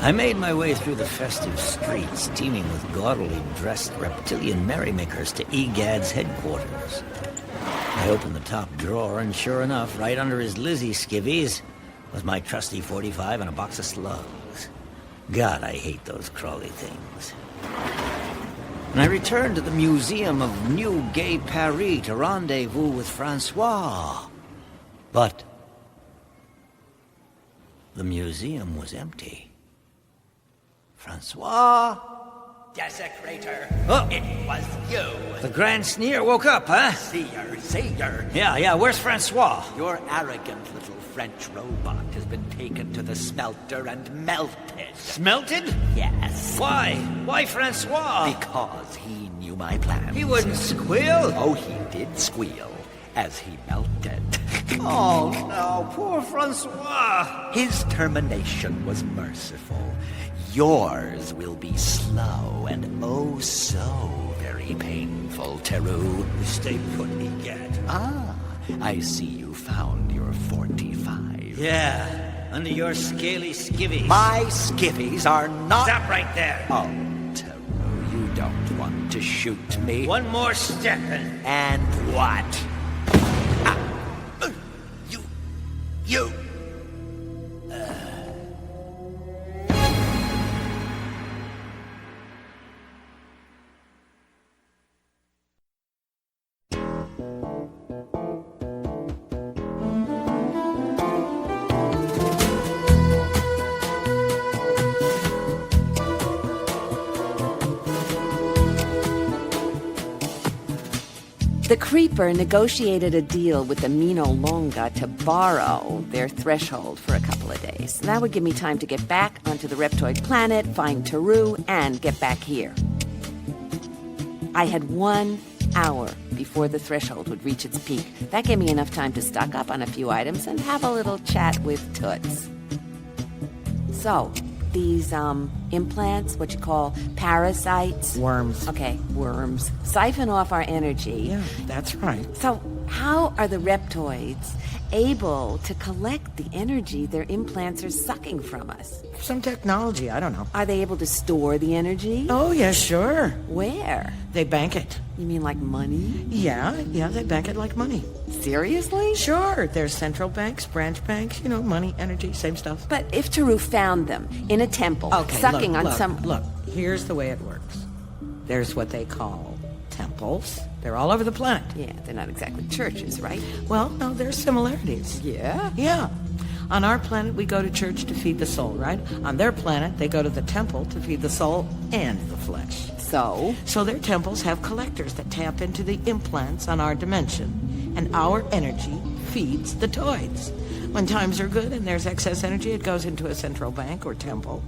I made my way through the festive streets, teeming with gaudily dressed reptilian merrymakers to Egad's headquarters. I opened the top drawer, and sure enough, right under his Lizzie skivvies was my trusty 45 and a box of slugs. God, I hate those crawly things. And I returned to the Museum of New Gay Paris to rendezvous with Francois. But the museum was empty. Francois? Desecrator. Oh. It was you. The Grand Sneer woke up, huh? Seer. Yeah, where's Francois? Your arrogant little French robot has been taken to the smelter and melted. Smelted? Yes. Why? Why Francois? Because he knew my plan. He wouldn't squeal. Oh, he did squeal as he melted. Oh, no, poor Francois. His termination was merciful. Yours will be slow and oh so very painful, TaRoo. Stay put, Egad. I see you found your 45. Yeah, under your scaly skivvies. My skivvies are not... Stop right there. Oh, TaRoo, you don't want to shoot me. One more step And what? You... The Creeper negotiated a deal with the Minolonga to borrow their threshold for a couple of days. That would give me time to get back onto the Reptoid planet, find TaRoo, and get back here. I had 1 hour before the threshold would reach its peak. That gave me enough time to stock up on a few items and have a little chat with Toots. So, these, implants, what you call parasites? Worms. Okay, worms. Siphon off our energy. Yeah, that's right. So, how are the Reptoids able to collect the energy their implants are sucking from us? Some technology, I don't know. Are they able to store the energy? Oh, yeah, sure. Where? They bank it. You mean like money? Yeah, they bank it like money. Seriously? Sure, there's central banks, branch banks, money, energy, same stuff. But if TaRoo found them in a temple, sucking look, on some... Look, here's the way it works. There's what they call temples. They're all over the planet. Yeah, they're not exactly churches, right? Well, no, there's similarities. Yeah? Yeah. On our planet, we go to church to feed the soul, right? On their planet, they go to the temple to feed the soul and the flesh. So? So their temples have collectors that tap into the implants on our dimension, and our energy feeds the toids. When times are good and there's excess energy, it goes into a central bank or temple.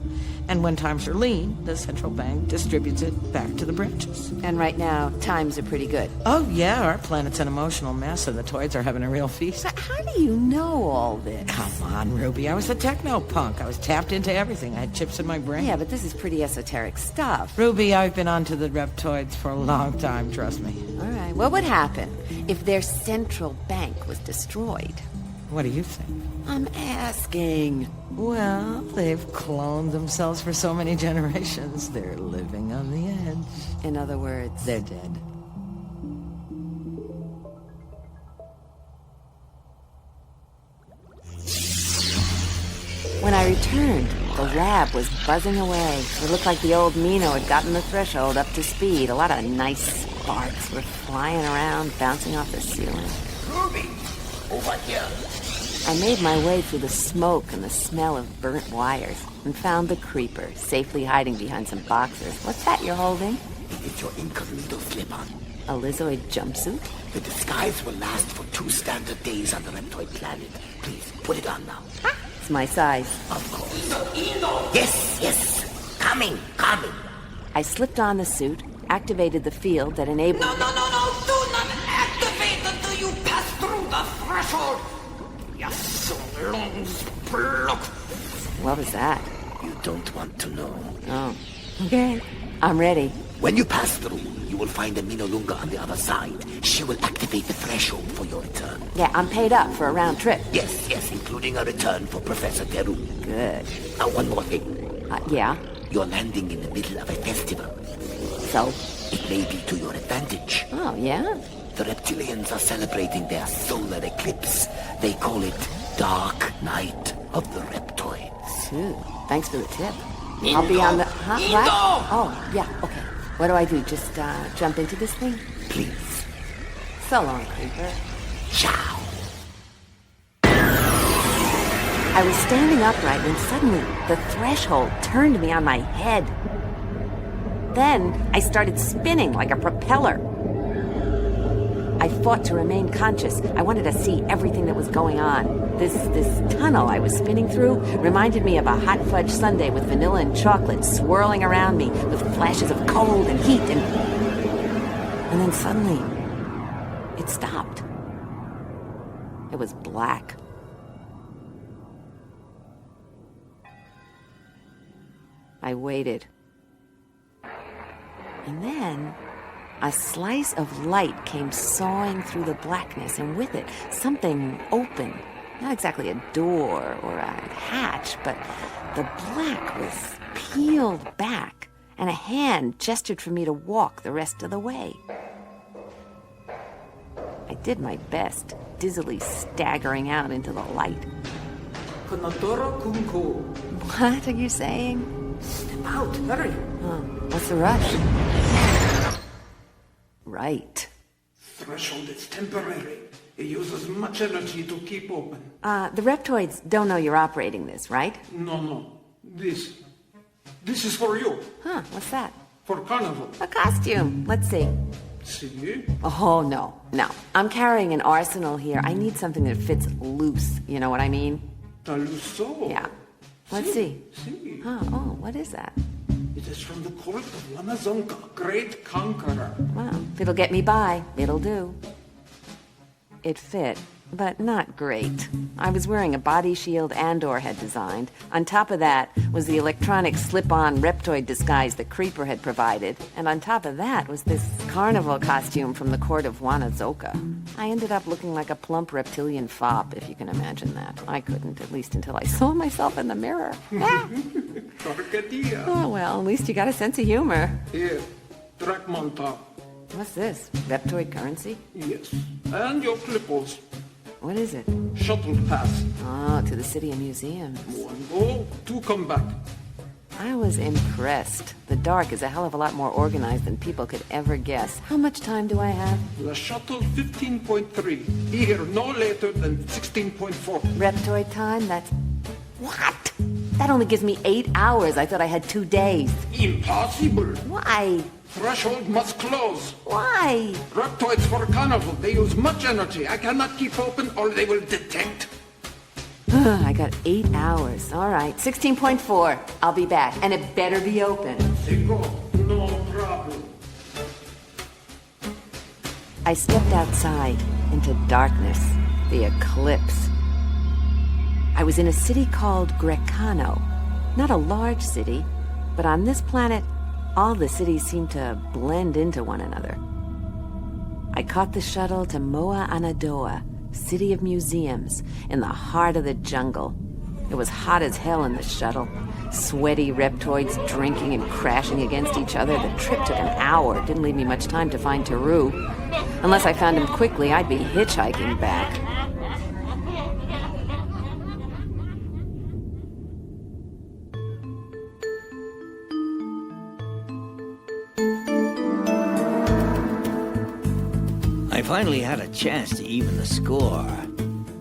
And when times are lean, the central bank distributes it back to the branches. And right now, times are pretty good. Oh, yeah, our planet's an emotional mess, and the toids are having a real feast. But how do you know all this? Come on, Ruby. I was a techno-punk. I was tapped into everything. I had chips in my brain. Yeah, but this is pretty esoteric stuff. Ruby, I've been onto the Reptoids for a long time, trust me. All right, what would happen if their central bank was destroyed? What do you think? I'm asking. Well, they've cloned themselves for so many generations. They're living on the edge. In other words, they're dead. When I returned, the lab was buzzing away. It looked like the old Mino had gotten the threshold up to speed. A lot of nice sparks were flying around, bouncing off the ceiling. Ruby, over here. I made my way through the smoke and the smell of burnt wires and found the Creeper safely hiding behind some boxers. What's that you're holding? It's your incognito slip-on. A lizard jumpsuit? The disguise will last for 2 standard days on the Reptoid planet. Please, put it on now. It's my size. Of course. Yes. Coming. I slipped on the suit, activated the field that enabled... No. Do not activate until you pass through the threshold. Yes, lungs pluck. What was that? You don't want to know. Oh. Okay. I'm ready. When you pass through, you will find a Minolunga on the other side. She will activate the threshold for your return. Yeah, I'm paid up for a round trip. Yes, including a return for Professor TaRoo. Good. Now, one more thing. Yeah? You're landing in the middle of a festival. So? It may be to your advantage. Oh, yeah? The reptilians are celebrating their solar eclipse. They call it Dark Night of the Reptoids. Ooh, thanks for the tip. I'll be on the... Huh? What? Oh, yeah, okay. What do I do? Just, jump into this thing? Please. So long, Creeper. Ciao. I was standing upright when suddenly the threshold turned me on my head. Then I started spinning like a propeller. I fought to remain conscious. I wanted to see everything that was going on. This tunnel I was spinning through reminded me of a hot fudge sundae with vanilla and chocolate swirling around me with flashes of cold and heat and then suddenly it stopped. It was black. I waited. And then a slice of light came sawing through the blackness, and with it, something open. Not exactly a door or a hatch, but the black was peeled back, and a hand gestured for me to walk the rest of the way. I did my best, dizzily staggering out into the light. What are you saying? Step out, hurry. Oh, what's the rush? Right. Threshold is temporary. It uses much energy to keep open. The reptoids don't know you're operating this, right? No. This is for you. Huh, what's that? For carnival. A costume. Let's see. See? Oh, no. I'm carrying an arsenal here. I need something that fits loose. You know what I mean? Taluso. Yeah. Let's see. See. Huh, oh, what is that? It is from the court of Lamazonka, great conqueror. Well, if it'll get me by, it'll do. It fit, but not great. I was wearing a body shield Andor had designed. On top of that was the electronic slip-on reptoid disguise that Creeper had provided. And on top of that was this carnival costume from the court of Wanazoka. I ended up looking like a plump reptilian fop, if you can imagine that. I couldn't, at least until I saw myself in the mirror. Oh, well, at least you got a sense of humor. Here, Drachmonta. What's this? Reptoid currency? Yes. And your clippers. What is it? Shuttle pass. Oh, to the city and museums. 1 go, 2 come back. I was impressed. The dark is a hell of a lot more organized than people could ever guess. How much time do I have? The shuttle 15.3. Here no later than 16.4. Reptoid time? That's... What? That only gives me 8 hours. I thought I had 2 days. Impossible. Why? Threshold must close. Why? Reptoids for carnival. They use much energy. I cannot keep open or they will detect. I got 8 hours. All right, 16.4. I'll be back, and it better be open. Go. No problem. I stepped outside into darkness, the eclipse. I was in a city called Grecano. Not a large city, but on this planet, all the cities seem to blend into one another. I caught the shuttle to Moa Anadoa, city of museums, in the heart of the jungle. It was hot as hell in the shuttle. Sweaty reptoids drinking and crashing against each other. The trip took an hour. Didn't leave me much time to find TaRoo. Unless I found him quickly, I'd be hitchhiking back. I finally had a chance to even the score.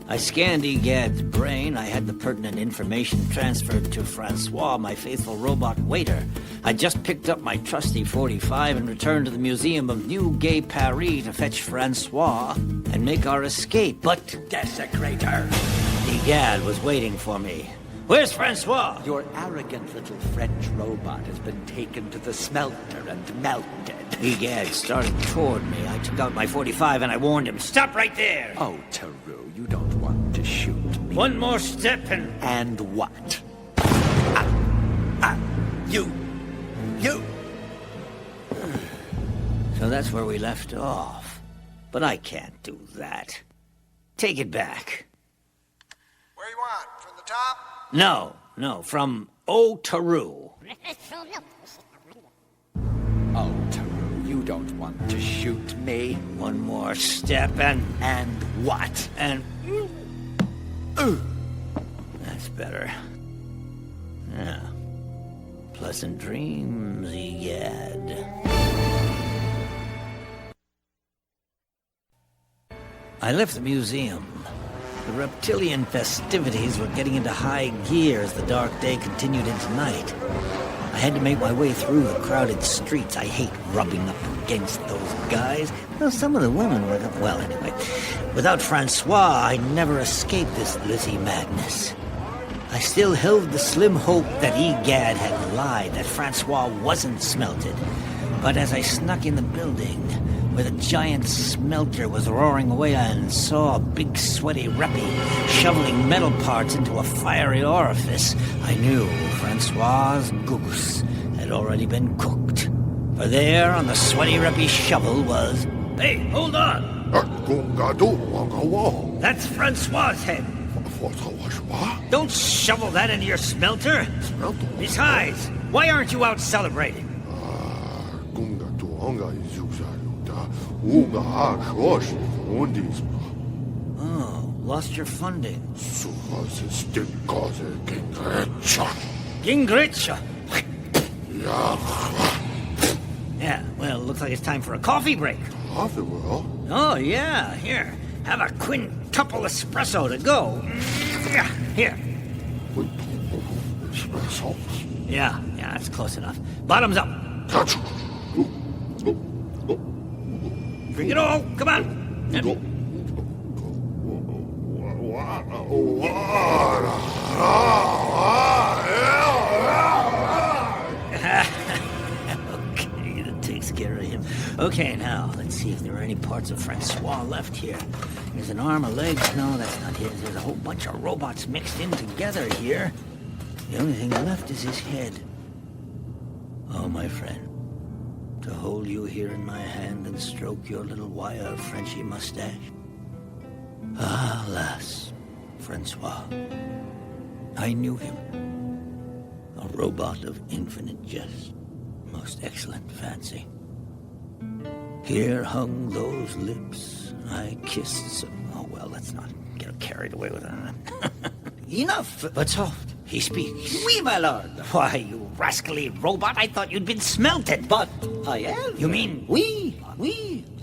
I scanned Egad's brain. I had the pertinent information transferred to Francois, my faithful robot waiter. I just picked up my trusty 45 and returned to the Museum of New Gay Paris to fetch Francois and make our escape. But Desecrator! Egad was waiting for me. Where's Francois? Your arrogant little French robot has been taken to the smelter and melted. Egad started toward me. I took out my 45 and I warned him, stop right there! Oh, TaRoo, you don't want to shoot me. One more step and... And what? You! So that's where we left off. But I can't do that. Take it back. Where you want? From the top? No, from TaRoo. Oh, TaRoo, you don't want to shoot me. One more step and... And what? And... That's better. Yeah. Pleasant dreams, Egad. I left the museum. The reptilian festivities were getting into high gear as the dark day continued into night. I had to make my way through the crowded streets. I hate rubbing up against those guys. Well, some of the women were... Well, anyway. Without Francois, I'd never escape this Lizzie madness. I still held the slim hope that Egad had lied, that Francois wasn't smelted. But as I snuck in the building, where the giant smelter was roaring away, and saw a big sweaty reppy shoveling metal parts into a fiery orifice, I knew Francois's goose had already been cooked. For there, on the sweaty reppy shovel, was... Hey, hold on! That's Francois's head! Don't shovel that into your smelter! Besides, why aren't you out celebrating? Oh, lost your funding. Gingritcha. Yeah, well, looks like it's time for a coffee break. Coffee, well? Oh, yeah, here. Have a quintuple espresso to go. Here. Espresso? Yeah, that's close enough. Bottoms up. Gotcha. Drink it all. Come on. Okay, that takes care of him. Okay, now, let's see if there are any parts of Francois left here. There's an arm, a leg. No, that's not his. There's a whole bunch of robots mixed in together here. The only thing left is his head. Oh, my friend. To hold you here in my hand and stroke your little wire Frenchy mustache. Alas, Francois. I knew him. A robot of infinite jest. Most excellent fancy. Here hung those lips I kissed so... Oh, well, let's not get carried away with it. Enough! But soft. He speaks. Oui, my lord. Why, you rascally robot, I thought you'd been smelted. But I am. You mean? Oui.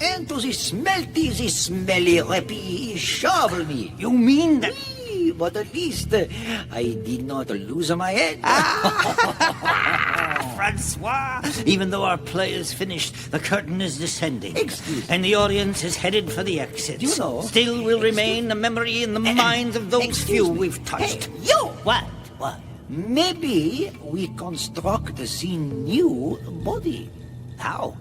And to the smelly reppy shovel me. You mean that... Oui, but at least I did not lose my head. Francois, even though our play is finished, the curtain is descending. Excuse me. And the audience is headed for the exits. You know. Still will remain a memory in the minds of those few we've touched. Hey, you! What? Maybe we construct a new body. How?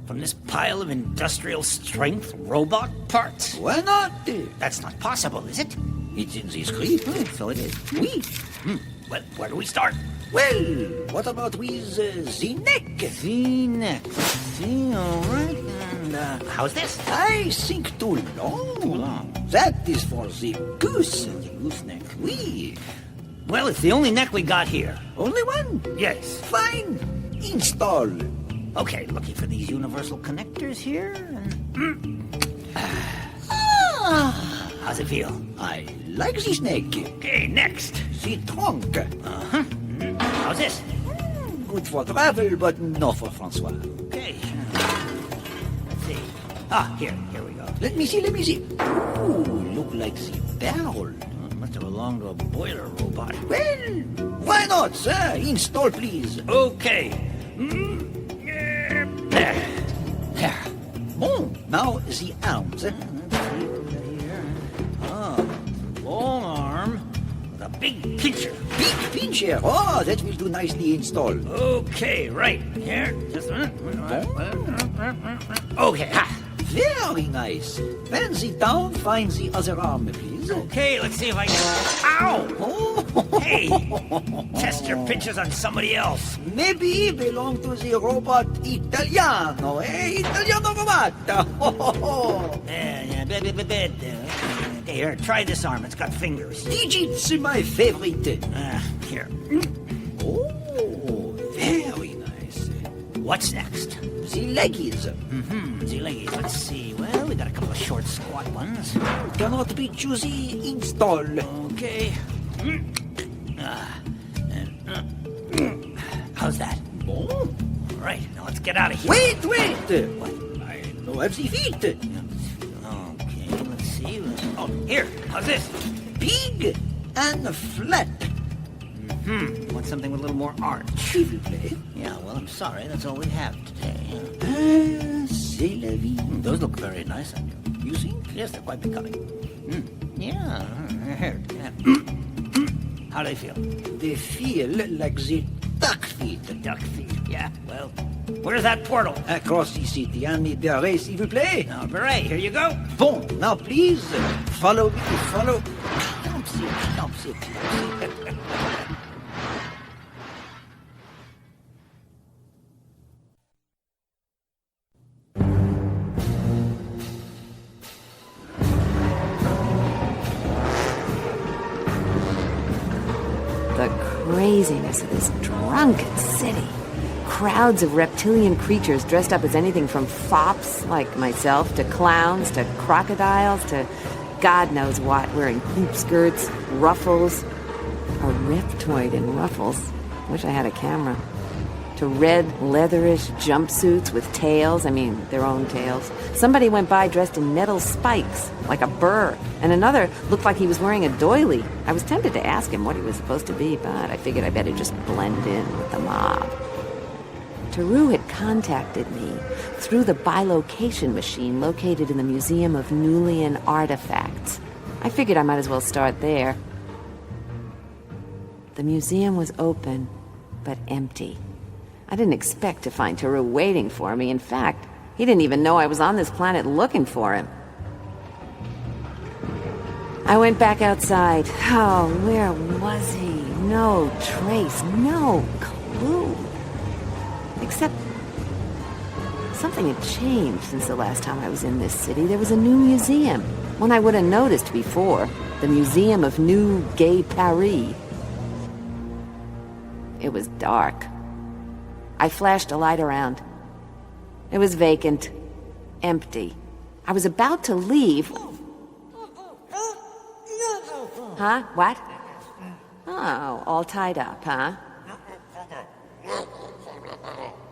From this pile of industrial strength robot parts? Why not? That's not possible, is it? It's in the script. So it is. Oui. Well, where do we start? Well, what about with the neck? The neck. See, all right. And how's this? I think too long. Too long. That is for the goose. The gooseneck. Oui. Well, it's the only neck we got here. Only one? Yes. Fine. Install. Okay, looking for these universal connectors here. How's it feel? I like this neck. Okay, next. The trunk. Uh-huh. How's this? Good for travel, but not for Francois. Okay. Let's see. Here we go. Let me see. Ooh, look like the barrel. Must have belonged to a boiler robot. Well, why not, sir? Install, please. Okay. There. Bon, now the arms. Long arm with a big pincher. Big pincher. Oh, that will do nicely install. Okay, right. Here. Just a minute. Okay. Very nice. Bend it down, find the other arm, please. Okay, let's see if I can... Ow! Hey! Test your pinchers on somebody else. Maybe belong to the robot Italiano, eh? Italiano robot. Here, try this arm. It's got fingers. Digits, my favorite. Here. Oh, very nice. What's next? The leggies. The leggies. Let's see. Well, we got a couple of short, squat ones. Cannot be choosy. Install. Okay. How's that? Bon. All right, now let's get out of here. Wait. What? I don't have the feet. Okay, let's see. Oh, here. How's this? Big and flat. Want something with a little more arch? S'il vous plaît. Yeah, well, I'm sorry. That's all we have today. C'est la vie. Those look very nice on you. You think? Yes, they're quite becoming. Yeah. Here. How do they feel? They feel like the duck feet. The duck feet, yeah. Well, where's that portal? Across the city. And the beret, s'il vous plaît. Now, beret, here you go. Bon, now please, follow me, follow. Don't see. The craziness of this drunken city. Crowds of reptilian creatures dressed up as anything from fops, like myself, to clowns, to crocodiles, to God knows what, wearing hoop skirts, ruffles. A reptoid in ruffles. Wish I had a camera. To red, leatherish jumpsuits with tails, their own tails. Somebody went by dressed in metal spikes, like a burr, and another looked like he was wearing a doily. I was tempted to ask him what he was supposed to be, but I figured I better just blend in with the mob. TaRoo had contacted me through the bilocation machine located in the Museum of Nulian Artifacts. I figured I might as well start there. The museum was open, but empty. I didn't expect to find TaRoo waiting for me. In fact, he didn't even know I was on this planet looking for him. I went back outside. Oh, where was he? No trace, no clue. Except something had changed since the last time I was in this city. There was a new museum, one I would have noticed before. The Museum of New Gay Paris. It was dark. I flashed a light around. It was vacant. Empty. I was about to leave. Huh? What? Oh, all tied up, huh?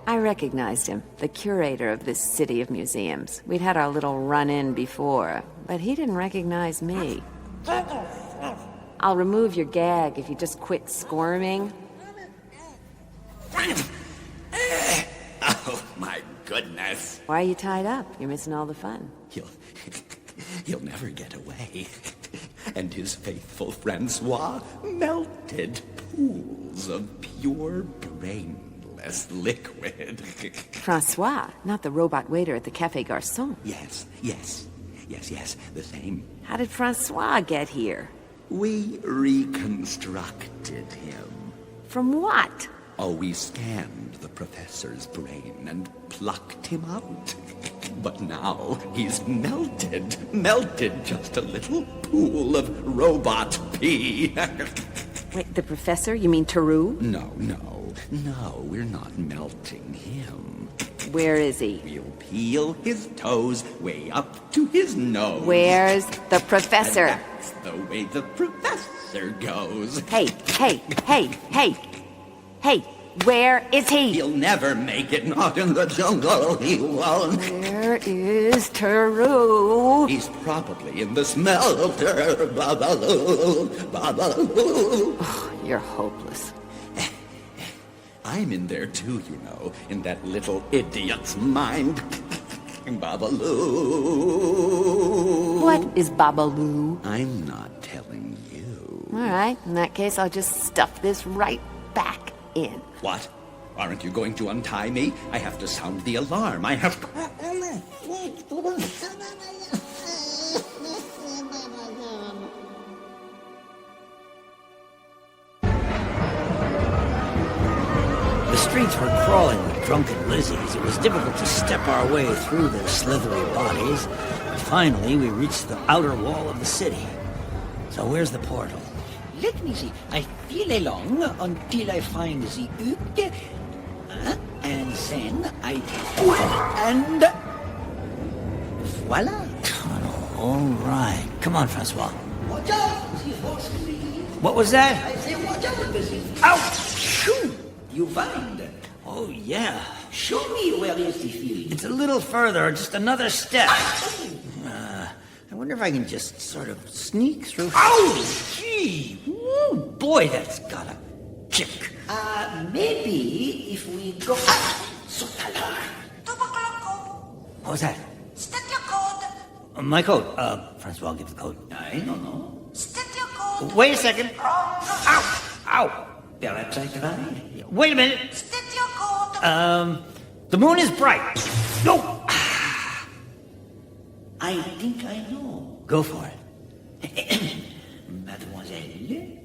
I recognized him, the curator of this city of museums. We'd had our little run-in before, but he didn't recognize me. I'll remove your gag if you just quit squirming. Oh, my goodness. Why are you tied up? You're missing all the fun. He'll never get away. And his faithful Francois melted pools of pure brainless liquid. Francois, not the robot waiter at the Café Garçon. Yes, the same. How did Francois get here? We reconstructed him. From what? Oh, we scanned the professor's brain and plucked him out. But now he's melted just a little pool of robot pee. Wait, the professor? You mean TaRoo? No, we're not melting him. Where is he? We'll peel his toes way up to his nose. Where's the professor? And that's the way the professor goes. Hey, where is he? He'll never make it, not in the jungle, he won't. Where is TaRoo? He's probably in the smelter. Babble. Oh, you're hopeless. I'm in there too, you know, in that little idiot's mind. Babaloo. What is Babble? I'm not telling you. All right, in that case, I'll just stuff this right back in. What? Aren't you going to untie me? I have to sound the alarm. I have to... The streets were crawling with drunken lizzies. It was difficult to step our way through their slithery bodies. Finally, we reached the outer wall of the city. So where's the portal? Let me see. I feel along until I find the hook. And then I pull and voila. All right. Come on, Francois. Watch out! The horse lead. What was that? I say watch out with the Ow! Shoo! You find. Oh, yeah. Show me where is the field. It's a little further, just another step. I wonder if I can just sort of sneak through. Oh, gee! Woo, boy, that's got a kick. Maybe if we go... What was that? State your code. My code. Francois, give the code. I don't know. State your code. Wait a second. Ow! Ow! Wait a minute. State your code. The moon is bright. No! I think I know. Go for it. Mademoiselle,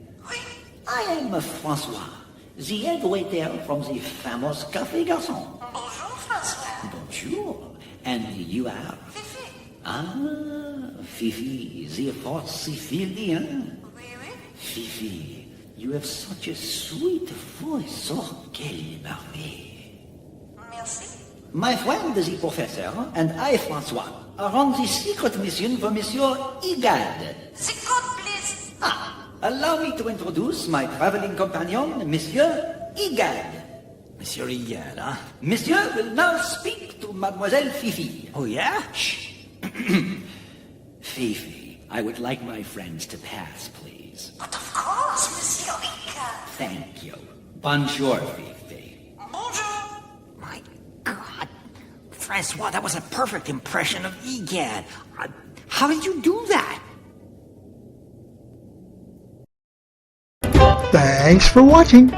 I am Francois, the head waiter from the famous Café Garçon. Bonjour, François. Bonjour. And you are? Fifi. Fifi, the force Sicilian. Oui. Fifi, you have such a sweet voice. Oh, quelle merveille. My friend the professor and I, Francois, are on the secret mission for Monsieur Egad. Secret, please. Allow me to introduce my traveling companion, Monsieur Egad. Monsieur Egad, huh? Monsieur will now speak to Mademoiselle Fifi. Oh, yeah? Shh. Fifi, I would like my friends to pass, please. But of course, Monsieur Egad. Thank you. Bonjour, Fifi. Bonjour. My God. Francois, that was a perfect impression of Egad. How did you do that? Thanks for watching.